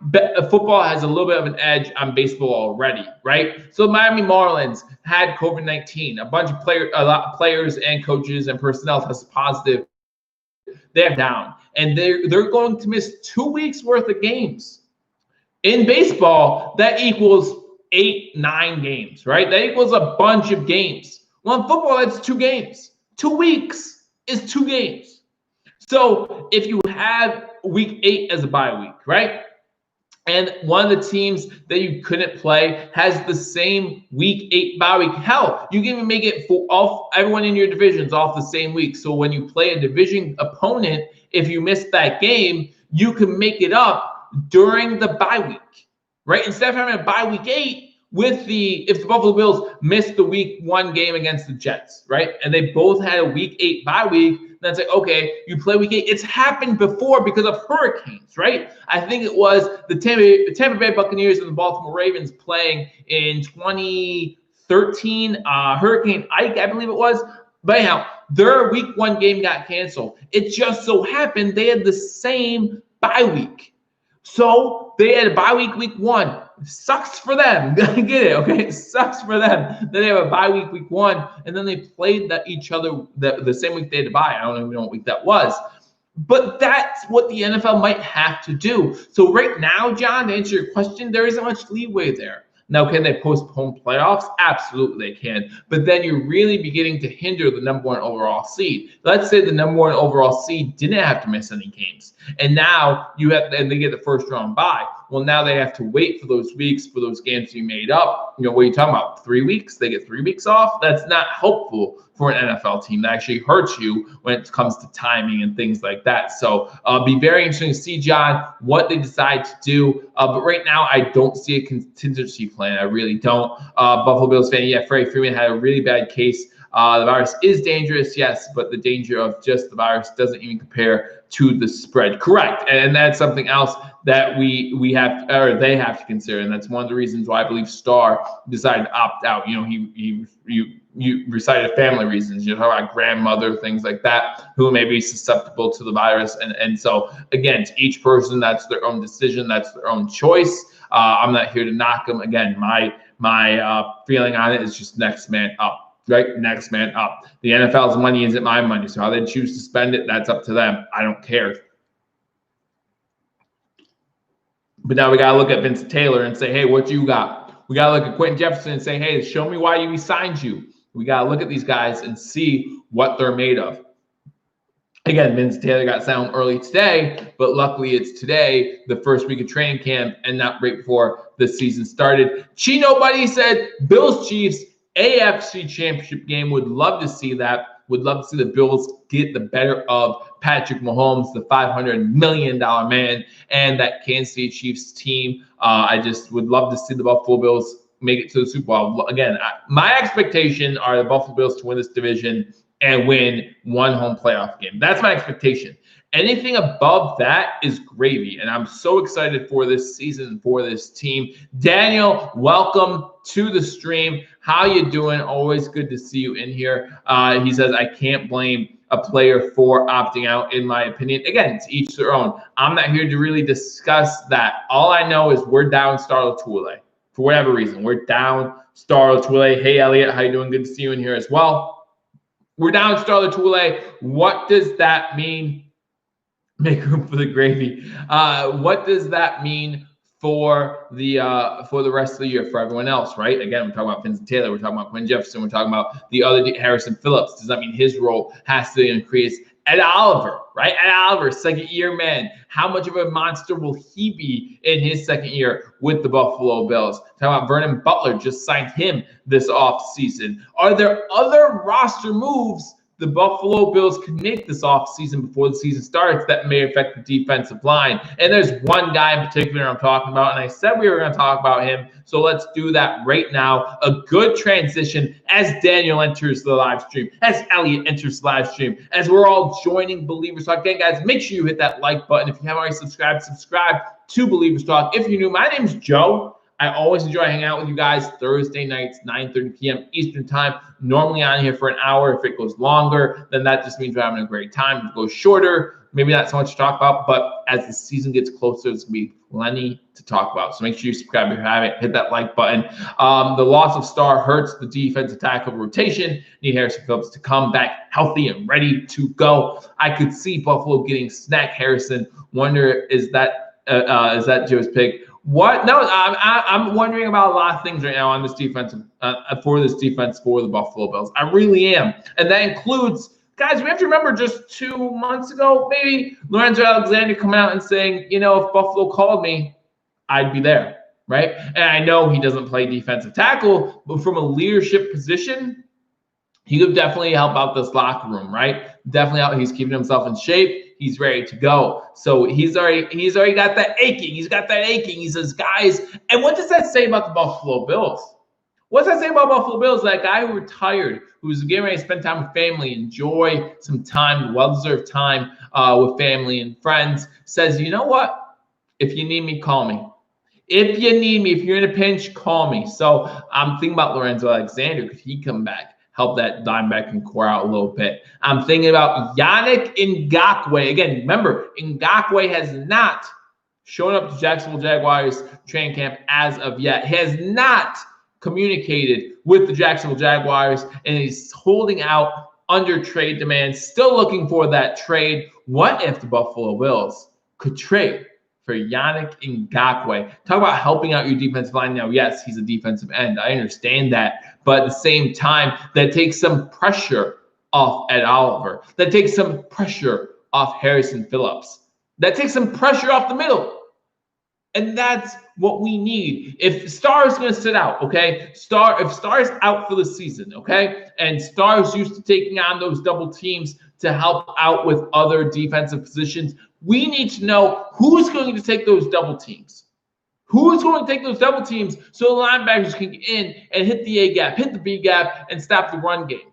football has a little bit of an edge on baseball already, right? So Miami Marlins had COVID-19. A lot of players and coaches and personnel tested positive. They're down, and they're going to miss 2 weeks worth of games. In baseball, that equals 8-9 games, right? That equals a bunch of games. Well, in football, that's 2 games. 2 weeks is 2 games. So if you have week 8 as a bye week, right? And one of the teams that you couldn't play has the same week 8 bye week. Hell, you can even make it for everyone in your divisions off the same week. So when you play a division opponent, if you miss that game, you can make it up during the bye week, right? Instead of having a bye week 8, if the Buffalo Bills missed the week 1 game against the Jets, right? And they both had a week 8 bye week, then it's like, okay, you play week 8. It's happened before because of hurricanes, right? I think it was the Tampa Bay Buccaneers and the Baltimore Ravens playing in 2013, Hurricane Ike, I believe it was. But anyhow, their week 1 game got canceled. It just so happened they had the same bye week. So they had a bye week 1. Sucks for them. Get it, okay? It sucks for them. Then they have a bye week 1, and then they played each other the same week they had to bye. I don't even know what week that was. But that's what the NFL might have to do. So right now, John, to answer your question, there isn't much leeway there. Now, can they postpone playoffs? Absolutely, they can. But then you're really beginning to hinder the number 1 overall seed. Let's say the number 1 overall seed didn't have to miss any games, and now and they get the first round bye. Well, now they have to wait for those weeks for those games to be made up. You know, what are you talking about? 3 weeks? They get 3 weeks off? That's not helpful for an NFL team. That actually hurts you when it comes to timing and things like that. So be very interesting to see, John, what they decide to do. But right now, I don't see a contingency plan. I really don't. Buffalo Bills fan, yeah, Freddie Freeman had a really bad case. The virus is dangerous, yes, but the danger of just the virus doesn't even compare to the spread. Correct. And that's something else that we have, or they have to consider. And that's one of the reasons why I believe Star decided to opt out. You know, you recited family reasons, you know, talk about grandmother, things like that, who may be susceptible to the virus. And so again, to each person, that's their own decision. That's their own choice. I'm not here to knock them. Again, my feeling on it is just next man up. Right, next man up. The NFL's money isn't my money, so how they choose to spend it, that's up to them. I don't care. But now we got to look at Vincent Taylor and say, hey, what you got? We got to look at Quentin Jefferson and say, hey, show me why he signed you. We got to look at these guys and see what they're made of. Again, Vincent Taylor got signed early today, but luckily it's today, the first week of training camp, and not right before the season started. Chino Buddy said, Bills Chiefs, AFC Championship game. Would love to see that. Would love to see the Bills get the better of Patrick Mahomes, the $500 million man, and that Kansas City Chiefs team. I just would love to see the Buffalo Bills make it to the Super Bowl. Again, my expectation are the Buffalo Bills to win this division and win 1 home playoff game. That's my expectation. Anything above that is gravy, and I'm so excited for this season, for this team. Daniel, welcome to the stream. How you doing? Always good to see you in here. He says, I can't blame a player for opting out, in my opinion. Again, it's each their own. I'm not here to really discuss that. All I know is we're down Star Lotulelei. For whatever reason, we're down Star Lotulelei. Hey, Elliot, how you doing? Good to see you in here as well. We're down Star Lotulelei. What does that mean? Make room for the gravy. What does that mean for the rest of the year for everyone else, right? Again, we're talking about Vincent Taylor, we're talking about Quinn Jefferson, we're talking about the other Harrison Phillips. Does that mean his role has to increase? Ed Oliver, right? Ed Oliver, second year man. How much of a monster will he be in his second year with the Buffalo Bills? Talking about Vernon Butler, just signed him this offseason. Are there other roster moves the Buffalo Bills can make this offseason before the season starts that may affect the defensive line? And there's one guy in particular I'm talking about, and I said we were going to talk about him, so let's do that right now. A good transition as Daniel enters the live stream, as Elliot enters the live stream, as we're all joining Believers Talk. Again, guys, make sure you hit that like button. If you haven't already subscribed to Believers Talk. If you're new, my name's Joe. I always enjoy hanging out with you guys Thursday nights, 9:30 p.m. Eastern time. Normally on here for an hour. If it goes longer, then that just means we're having a great time. If it goes shorter, maybe not so much to talk about, but as the season gets closer, there's going to be plenty to talk about. So make sure you subscribe if you haven't. Hit that like button. The loss of Star hurts the defensive tackle rotation. Need Harrison Phillips to come back healthy and ready to go. I could see Buffalo getting Snack Harrison. Wonder, is that Joe's pick? What? No, I'm wondering about a lot of things right now on this defense, for the Buffalo Bills. I really am. And that includes, guys, we have to remember just 2 months ago, maybe Lorenzo Alexander coming out and saying, if Buffalo called me, I'd be there, right? And I know he doesn't play defensive tackle, but from a leadership position, he could definitely help out this locker room, right? Definitely out. He's keeping himself in shape. He's ready to go. So he's already got that aching. He's got that aching. He says, guys, and what does that say about the Buffalo Bills? What does that say about Buffalo Bills? That guy who retired, who's getting ready to spend time with family, enjoy some time, well-deserved time with family and friends, says, you know what? If you need me, call me. If you need me, if you're in a pinch, call me. So I'm thinking about Lorenzo Alexander. Could he come back? Help that linebacking core out a little bit. I'm thinking about Yannick Ngakoue. Again, remember, Ngakoue has not shown up to Jacksonville Jaguars training camp as of yet. He has not communicated with the Jacksonville Jaguars, and he's holding out under trade demands, still looking for that trade. What if the Buffalo Bills could trade for Yannick Ngakoue? Talk about helping out your defensive line. Now, yes, he's a defensive end. I understand that. But at the same time, that takes some pressure off Ed Oliver. That takes some pressure off Harrison Phillips. That takes some pressure off the middle. And that's what we need. If Star is going to sit out, okay? If Star is out for the season, okay? And Star is used to taking on those double teams to help out with other defensive positions, we need to know who's going to take those double teams. Who's going to take those double teams so the linebackers can get in and hit the A gap, hit the B gap, and stop the run game?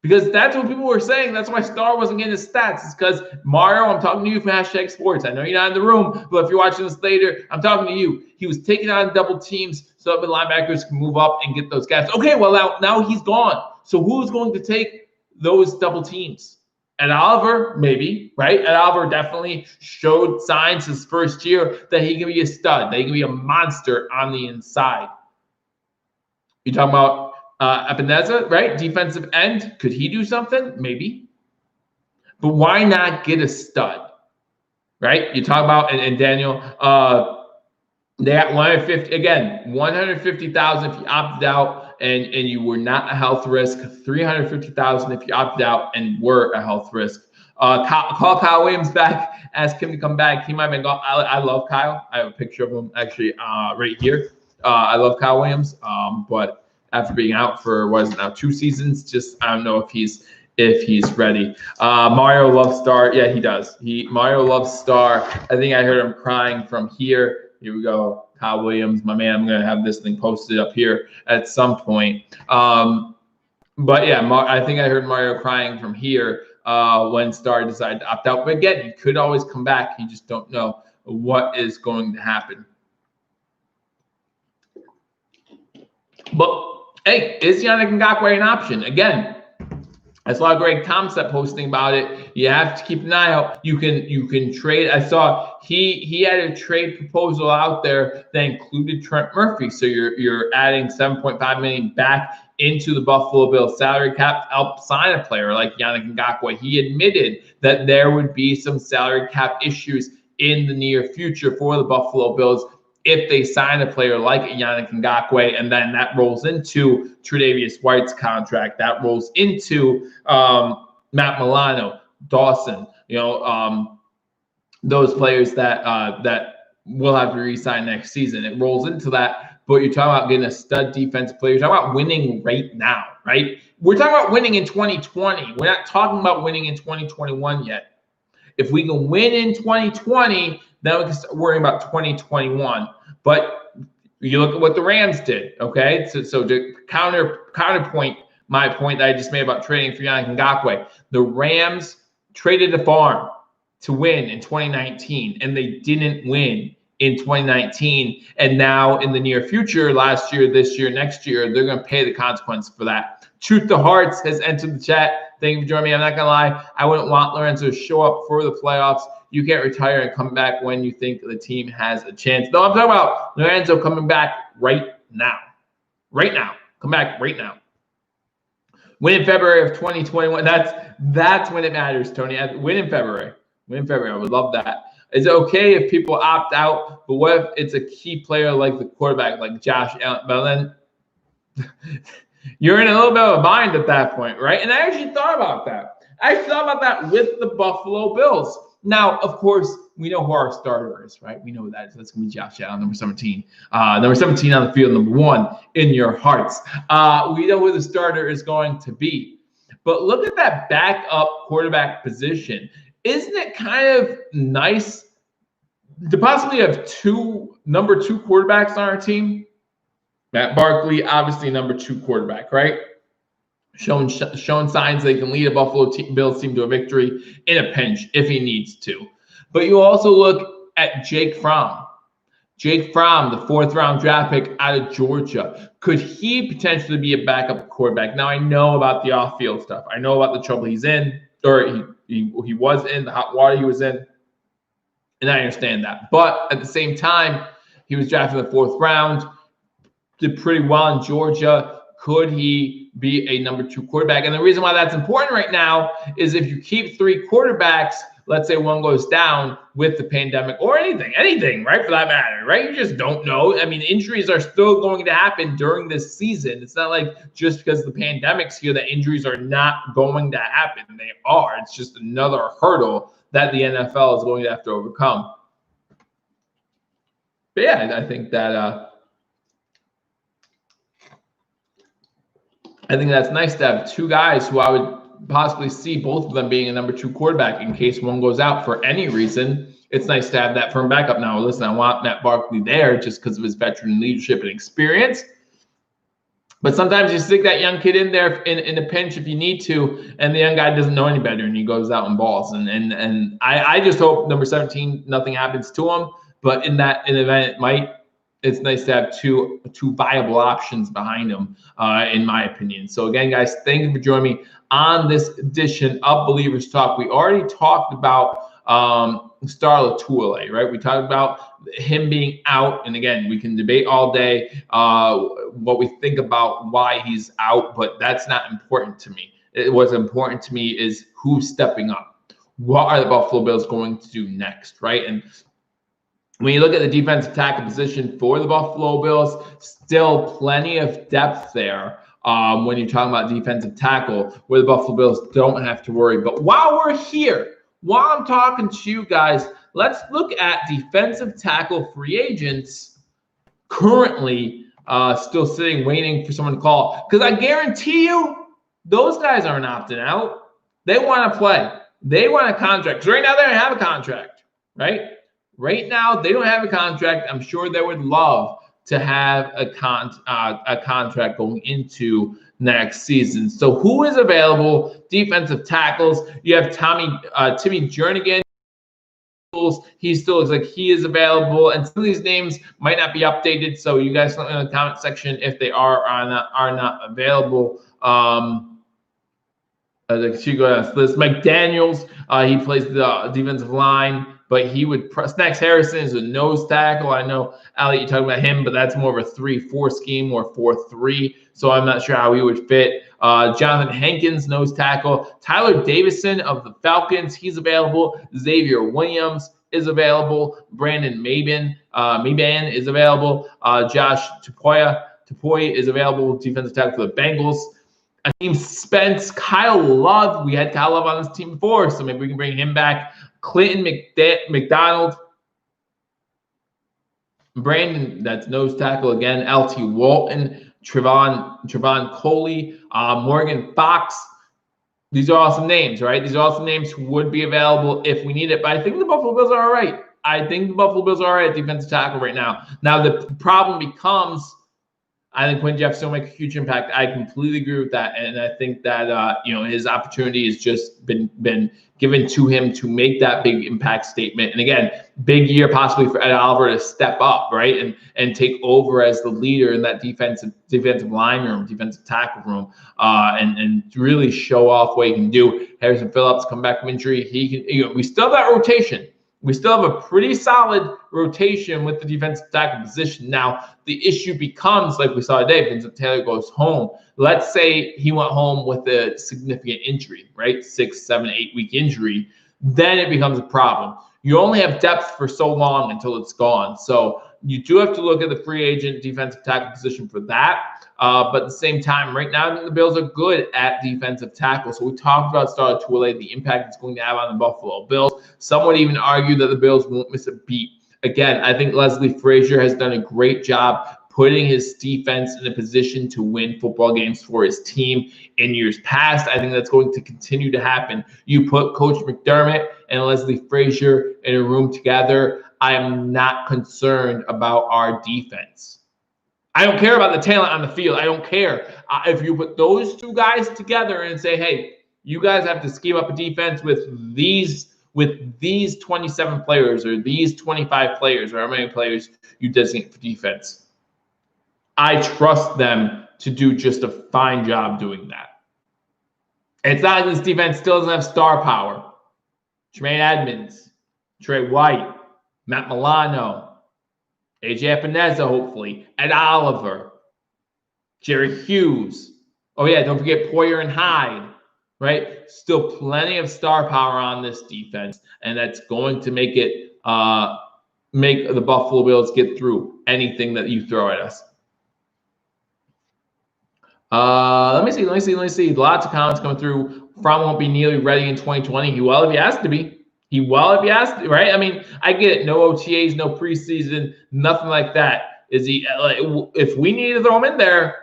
Because that's what people were saying. That's why Star wasn't getting his stats. It's because, Mario, I'm talking to you from #sports. I know you're not in the room, but if you're watching this later, I'm talking to you. He was taking on double teams so that the linebackers can move up and get those gaps. Okay, well, now he's gone. So who's going to take those double teams? Ed Oliver, maybe, right? Ed Oliver definitely showed signs his first year that he can be a stud, that he can be a monster on the inside. You talking about Ebenezer, right? Defensive end. Could he do something? Maybe. But why not get a stud, right? You talk about, and Daniel, they got 150, again, 150,000 if you opted out and you were not a health risk, 350,000 if you opted out and were a health risk. Call Kyle Williams back, ask him to come back. He might have been gone. I love Kyle. I have a picture of him actually right here. I love Kyle Williams, but after being out for, what is it now, 2 seasons, just I don't know if he's ready. Mario loves Star. Yeah, he does. Mario loves Star. I think I heard him crying from here. Here we go. Kyle Williams, my man. I'm going to have this thing posted up here at some point. But yeah, I think I heard Mario crying from here when Star decided to opt out. But again, he could always come back. You just don't know what is going to happen. But hey, is Yannick Ngakoue an option? Again, I saw Greg Thompson posting about it. You have to keep an eye out. You can trade. I saw he had a trade proposal out there that included Trent Murphy. So you're adding $7.5 million back into the Buffalo Bills salary cap to help sign a player like Yannick Ngakoue. He admitted that there would be some salary cap issues in the near future for the Buffalo Bills if they sign a player like Yannick Ngakoue, and then that rolls into Tre'Davious White's contract. That rolls into Matt Milano, Dawson, those players that will have to re-sign next season. It rolls into that, but you're talking about getting a stud defensive player. You're talking about winning right now, right? We're talking about winning in 2020. We're not talking about winning in 2021 yet. If we can win in 2020, then we can start worrying about 2021. But you look at what the Rams did, okay? So to counterpoint my point that I just made about trading for Yannick Ngakoue, the Rams traded a farm to win in 2019, and they didn't win in 2019. And now in the near future, last year, this year, next year, they're going to pay the consequence for that. Truth to Hearts has entered the chat. Thank you for joining me. I'm not going to lie. I wouldn't want Lorenzo to show up for the playoffs. You can't retire and come back when you think the team has a chance. No, I'm talking about Lorenzo coming back right now. Right now. Come back right now. Win in February of 2021. That's when it matters, Tony. Win in February. Win in February. I would love that. It's okay if people opt out, but what if it's a key player like the quarterback, like Josh Allen? But then you're in a little bit of a bind at that point, right? And I actually thought about that. I thought about that with the Buffalo Bills. Now, of course, we know who our starter is, right? We know who that is. That's going to be Josh Allen, number 17. Number 17 on the field, number 1 in your hearts. We know who the starter is going to be. But look at that backup quarterback position. Isn't it kind of nice to possibly have number 2 quarterbacks on our team? Matt Barkley, obviously number 2 quarterback, right? Showing signs they can lead a Buffalo Bills team to a victory in a pinch if he needs to. But you also look at Jake Fromm. Jake Fromm, the 4th-round draft pick out of Georgia. Could he potentially be a backup quarterback? Now, I know about the off-field stuff. I know about the trouble he's in, or he was in, the hot water he was in, and I understand that. But at the same time, he was drafted in the 4th round, did pretty well in Georgia. Could he be a number 2 quarterback? And the reason why that's important right now is if you keep 3 quarterbacks, let's say one goes down with the pandemic or anything, right, for that matter, right? You just don't know. I mean, injuries are still going to happen during this season. It's not like just because the pandemic's here that injuries are not going to happen. They are. It's just another hurdle that the NFL is going to have to overcome. But yeah, I think that I think that's nice to have 2 guys who I would possibly see both of them being a number 2 quarterback in case one goes out for any reason. It's nice to have that firm backup. Now, listen, I want Matt Barkley there just because of his veteran leadership and experience. But sometimes you stick that young kid in there in a pinch if you need to, and the young guy doesn't know any better, and he goes out and balls. And I just hope number 17, nothing happens to him. But in the event it might, it's nice to have two viable options behind him, in my opinion. So again, guys, thank you for joining me on this edition of Believers Talk. We already talked about Star Lotulelei, right? We talked about him being out, and again, we can debate all day what we think about why he's out, but that's not important to me. What's important to me is who's stepping up. What are the Buffalo Bills going to do next, right? And when you look at the defensive tackle position for the Buffalo Bills, still plenty of depth there when you're talking about defensive tackle where the Buffalo Bills don't have to worry. But while we're here, while I'm talking to you guys, let's look at defensive tackle free agents currently still sitting, waiting for someone to call. Because I guarantee you, those guys aren't opting out. They want to play. They want a contract. Because right now, they don't have a contract, right? Right now, they don't have a contract. I'm sure they would love to have a contract going into next season. So who is available? Defensive tackles. You have Timmy Jernigan. He still looks like he is available. And some of these names might not be updated. So you guys let me know in the comment section if they are not available. She go down this list. Mike Daniels, he plays the defensive line. But he would Snacks Harrison is a nose tackle. I know, Ali, you're talking about him, but that's more of a 3-4 scheme or 4-3. so I'm not sure how he would fit. Jonathan Hankins, nose tackle. Tyler Davison of the Falcons, he's available. Xavier Williams is available. Brandon Maben is available. Josh Tupoy is available, defensive tackle for the Bengals. Akeem Spence, Kyle Love. We had Kyle Love on this team before, so maybe we can bring him back. Clinton McDonald. Brandon, that's nose tackle again. LT Walton, Trevon Coley, Morgan Fox. These are all some names, right? These are all some names who would be available if we need it. But I think the Buffalo Bills are all right. I think the Buffalo Bills are all right at defensive tackle right now. Now, the problem becomes, I think Quinn Jefferson will make a huge impact. I completely agree with that. And I think that, his opportunity has just been given to him to make that big impact statement. And again, big year possibly for Ed Oliver to step up, right? And take over as the leader in that defensive line room, defensive tackle room, and really show off what he can do. Harrison Phillips come back from injury. He can, we still have that rotation. We still have a pretty solid rotation with the defensive tackle position. Now, the issue becomes, like we saw today, Vincent Taylor goes home. Let's say he went home with a significant injury, right? 6, 7, 8 week injury. Then it becomes a problem. You only have depth for so long until it's gone. So you do have to look at the free agent defensive tackle position for that. But at the same time, right now, I think the Bills are good at defensive tackle. So we talked about Star Lotulelei, the impact it's going to have on the Buffalo Bills. Some would even argue that the Bills won't miss a beat. Again, I think Leslie Frazier has done a great job putting his defense in a position to win football games for his team in years past. I think that's going to continue to happen. You put Coach McDermott and Leslie Frazier in a room together, I am not concerned about our defense. I don't care about the talent on the field. I don't care. If you put those two guys together and say, hey, you guys have to scheme up a defense with these 27 players or these 25 players or how many players you designate for defense, I trust them to do just a fine job doing that. And it's not like this defense still doesn't have star power. Tremaine Edmonds, Trey White, Matt Milano, AJ Epineza, hopefully, Ed Oliver, Jerry Hughes. Oh, yeah, don't forget Poyer and Hyde, right? Still plenty of star power on this defense, and that's going to make it make the Buffalo Bills get through anything that you throw at us. Let me see. Lots of comments coming through. Fromm won't be nearly ready in 2020. He will if he has to be. Right? I mean, I get it. No OTAs, no preseason, nothing like that. Is he? If we need to throw him in there,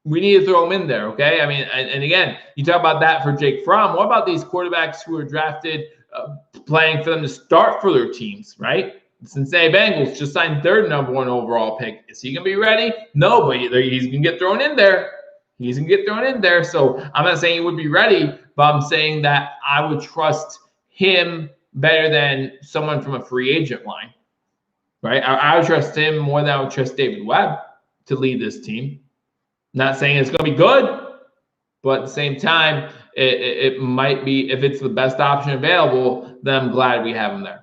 we need to throw him in there. Okay. I mean, and again, you talk about that for Jake Fromm. What about these quarterbacks who are drafted, playing for them to start for their teams? Right? The Cincinnati Bengals just signed their #1 overall pick. Is he gonna be ready? No, but he's gonna get thrown in there. So I'm not saying he would be ready, but I'm saying that I would trust him better than someone from a free agent line, right? I would trust him more than I would trust David Webb to lead this team. Not saying it's going to be good, but at the same time, it might be, if it's the best option available, then I'm glad we have him there.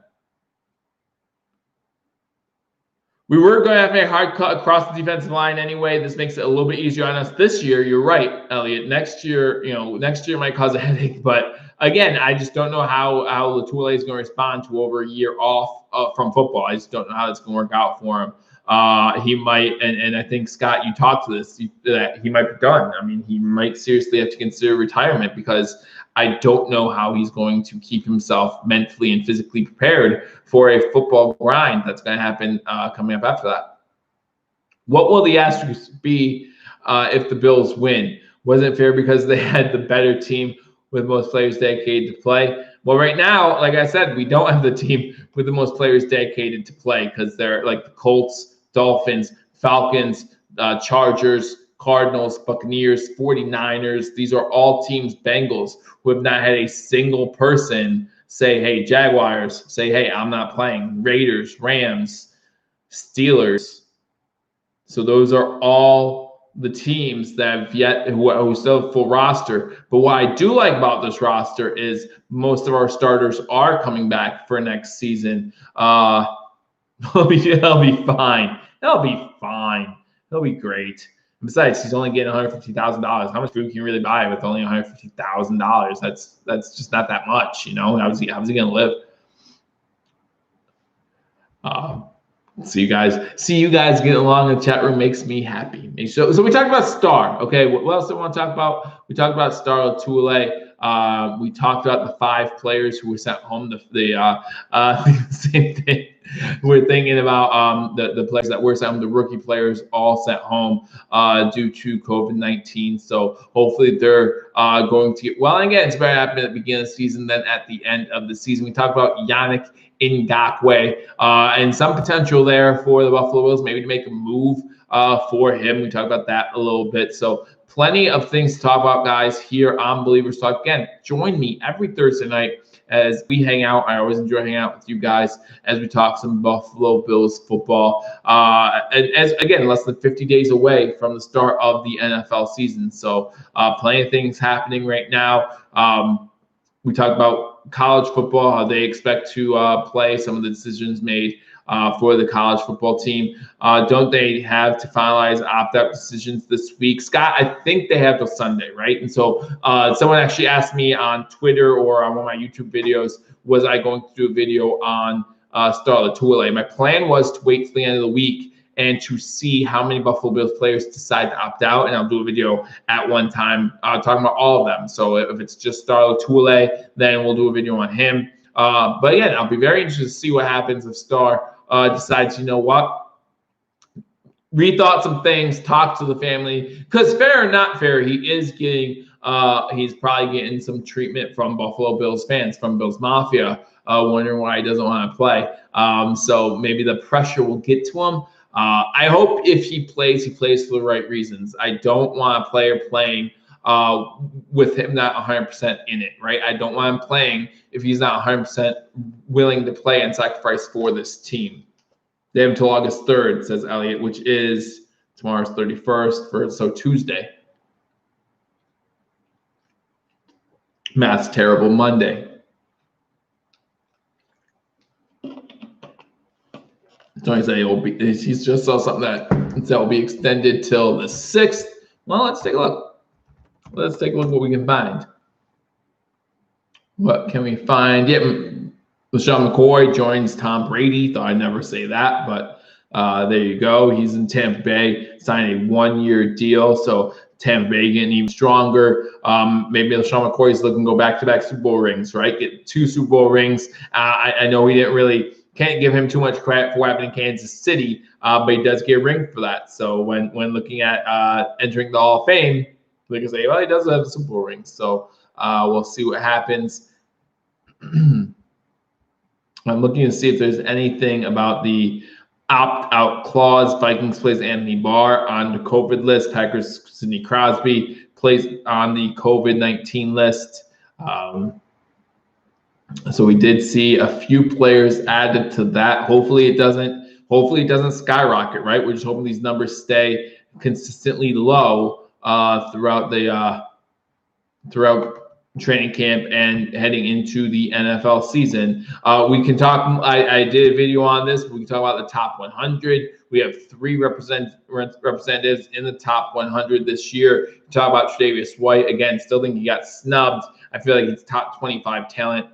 We were going to have a hard cut across the defensive line anyway. This makes it a little bit easier on us this year. You're right, Elliot. Next year might cause a headache. But again, I just don't know how Lotulelei is going to respond to over a year off from football. I just don't know how that's going to work out for him. He might, and I think, Scott, you talked to this, that he might be done. I mean, he might seriously have to consider retirement because I don't know how he's going to keep himself mentally and physically prepared for a football grind that's going to happen coming up after that. What will the asterisk be if the Bills win? Was it fair because they had the better team with most players dedicated to play? Well, right now, like I said, we don't have the team with the most players dedicated to play because they're like the Colts, Dolphins, Falcons, Chargers, Cardinals, Buccaneers, 49ers. These are all teams, Bengals, who have not had a single person say, hey, Jaguars, say, hey, I'm not playing. Raiders, Rams, Steelers. So those are all the teams that have yet, who still have full roster. But what I do like about this roster is most of our starters are coming back for next season. They'll be fine. They'll be great. Besides, he's only getting $150,000. How much food can you really buy with only $150,000? That's just not that much, you know. How's he gonna live? See you guys getting along in the chat room makes me happy. So we talked about Star. Okay, what else do we want to talk about? We talked about Star Lotulelei. We talked about the 5 players who were sent home. The same thing. We're thinking about the players that were sent home, the rookie players all sent home due to COVID-19. So hopefully they're going to get well. And again, it's better happening at the beginning of the season than at the end of the season. We talked about Yannick Ngakoue and some potential there for the Buffalo Bills, maybe to make a move for him. We talked about that a little bit. So plenty of things to talk about, guys, here on Believers Talk. Again, join me every Thursday night as we hang out. I always enjoy hanging out with you guys as we talk some Buffalo Bills football. And as again, less than 50 days away from the start of the NFL season. So plenty of things happening right now. We talked about college football, how they expect to play, some of the decisions made for the college football team. Don't they have to finalize opt-out decisions this week? Scott, I think they have till Sunday, right? And so someone actually asked me on Twitter or on one of my YouTube videos, was I going to do a video on Star Lotulelei? My plan was to wait till the end of the week and to see how many Buffalo Bills players decide to opt out. And I'll do a video at one time talking about all of them. So if it's just Star Lotulelei, then we'll do a video on him. But again, I'll be very interested to see what happens if Star decides, you know what, rethought some things, talk to the family. Because fair or not fair, he is getting, he's probably getting some treatment from Buffalo Bills fans, from Bills Mafia, wondering why he doesn't want to play. So maybe the pressure will get to him. I hope if he plays for the right reasons. I don't want a player playing with him not 100% in it, right? I don't want him playing if he's not 100% willing to play and sacrifice for this team. They have until August 3rd, says Elliot, which is tomorrow's 31st, so Tuesday. Math's terrible. Monday. Tony said he's just saw something that will be extended till the 6th. Well, let's take a look. Let's take a look what we can find. What can we find? Yeah, Mccoy joins Tom Brady. Thought I'd never say that, but there you go. He's in Tampa Bay, signed a 1-year deal. So Tampa Bay getting even stronger. Maybe McCoy is looking to go back-to-back Super Bowl rings, right? Get 2 Super Bowl rings. I know he didn't really. Can't give him too much credit for what happened in Kansas City, but he does get a ring for that. So when looking at entering the Hall of Fame, they can say, well, he does have a Super Bowl ring. So we'll see what happens. I'm looking to see if there's anything about the opt-out clause. Vikings plays Anthony Barr on the COVID list. Packers Sidney Crosby plays on the COVID-19 list. So we did see a few players added to that. Hopefully it doesn't skyrocket, right? We're just hoping these numbers stay consistently low throughout training camp and heading into the NFL season. We can talk. I did a video on this. We can talk about the top 100. We have 3 representatives in the top 100 this year. We talk about Tre'Davious White again. Still think he got snubbed. I feel like he's top 25 talent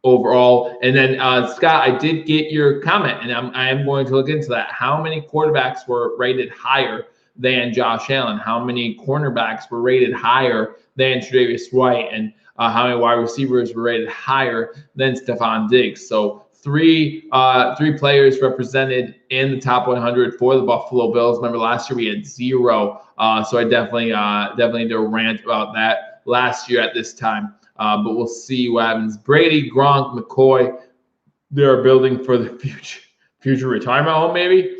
overall. And then Scott, I did get your comment, and I am going to look into that. How many quarterbacks were rated higher than Josh Allen? How many cornerbacks were rated higher than Tre'Davious White? And how many wide receivers were rated higher than Stephon Diggs? So three players represented in the top 100 for the Buffalo Bills. Remember last year we had 0. So I definitely did a rant about that last year at this time. But we'll see what happens. Brady, Gronk, McCoy, they're building for the future retirement home, maybe.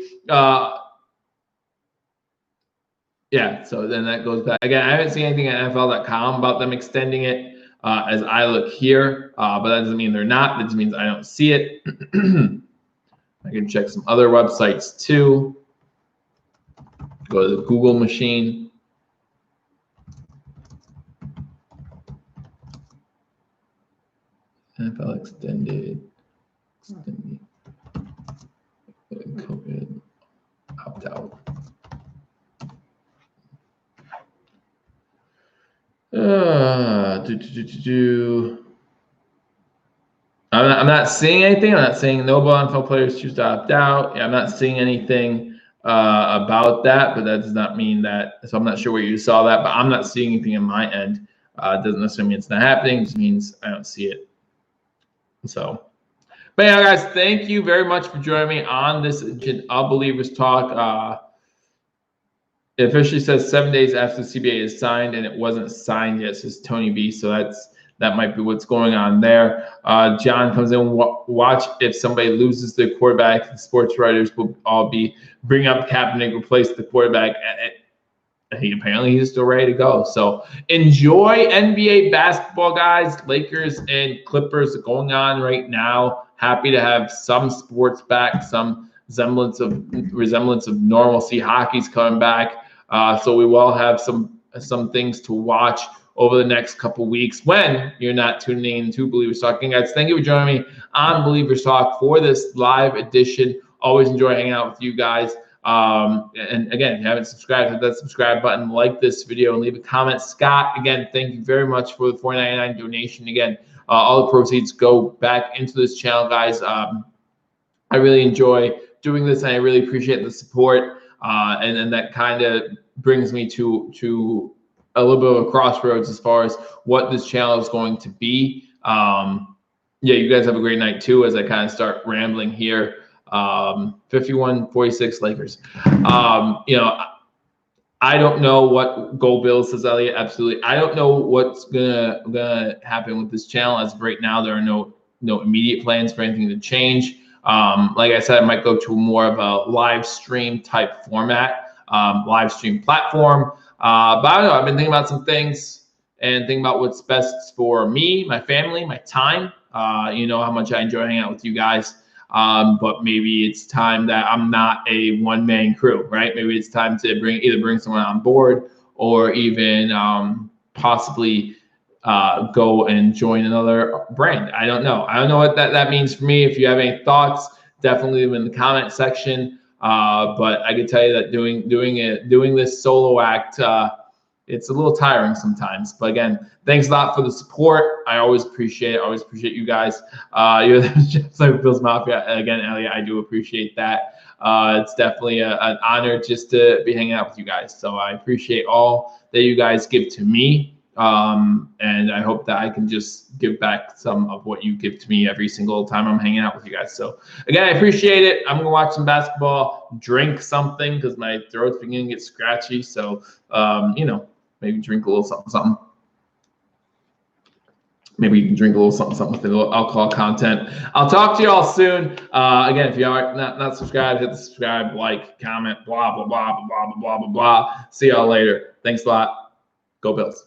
Yeah, so then that goes back. Again, I haven't seen anything at NFL.com about them extending it as I look here, but that doesn't mean they're not. That just means I don't see it. I can check some other websites too. Go to the Google machine. NFL extended COVID opt-out. I'm not seeing anything. I'm not seeing no NFL players choose to opt out. I'm not seeing anything about that, but that does not mean that. So I'm not sure where you saw that, but I'm not seeing anything on my end. It doesn't necessarily mean it's not happening. It just means I don't see it. So, but yeah, guys, thank you very much for joining me on this edition of Believers Talk. It officially says 7 days after the CBA is signed, and it wasn't signed yet. It says Tony B. So that might be what's going on there. John comes in. Watch if somebody loses their quarterback. The sports writers will all be bring up Kaepernick, replace the quarterback. Apparently he's still ready to go. So enjoy NBA basketball, guys. Lakers and Clippers going on right now. Happy to have some sports back, some resemblance of normalcy. Hockey's coming back. So we will have some things to watch over the next couple weeks when you're not tuning in to Believers Talk. And guys, thank you for joining me on Believers Talk for this live edition. Always enjoy hanging out with you guys. And again, if you haven't subscribed, hit that subscribe button, like this video, and leave a comment. Scott, again, thank you very much for the $4.99 donation. Again, all the proceeds go back into this channel, guys. I really enjoy doing this, and I really appreciate the support. And that kind of brings me to a little bit of a crossroads as far as what this channel is going to be. Yeah, you guys have a great night too, as I kind of start rambling here. 51-46 Lakers. I don't know what Go Bills, says Elliot. Absolutely. I don't know what's gonna happen with this channel. As of right now, there are no immediate plans for anything to change. Like I said, I might go to more of a live stream type format, live stream platform. But I don't know. I've been thinking about some things and thinking about what's best for me, my family, my time. You know how much I enjoy hanging out with you guys. But maybe it's time that I'm not a one-man crew, right? Maybe it's time to either bring someone on board or even possibly go and join another brand. I don't know. I don't know what that means for me. If you have any thoughts, definitely leave them in the comment section. But I can tell you that doing this solo act, it's a little tiring sometimes. But again, thanks a lot for the support. I always appreciate it. I always appreciate you guys. You're just like Bill's Mafia. Again, Elliot, I do appreciate that. It's definitely an honor just to be hanging out with you guys. So I appreciate all that you guys give to me. And I hope that I can just give back some of what you give to me every single time I'm hanging out with you guys. So again, I appreciate it. I'm gonna watch some basketball, drink something because my throat's beginning to get scratchy. So maybe drink a little something. Maybe you can drink a little something with a little alcohol content. I'll talk to you all soon. Again, if you are not subscribed, hit the subscribe, like, comment, blah, blah, blah, blah, blah, blah, blah, blah. See y'all later. Thanks a lot. Go Bills.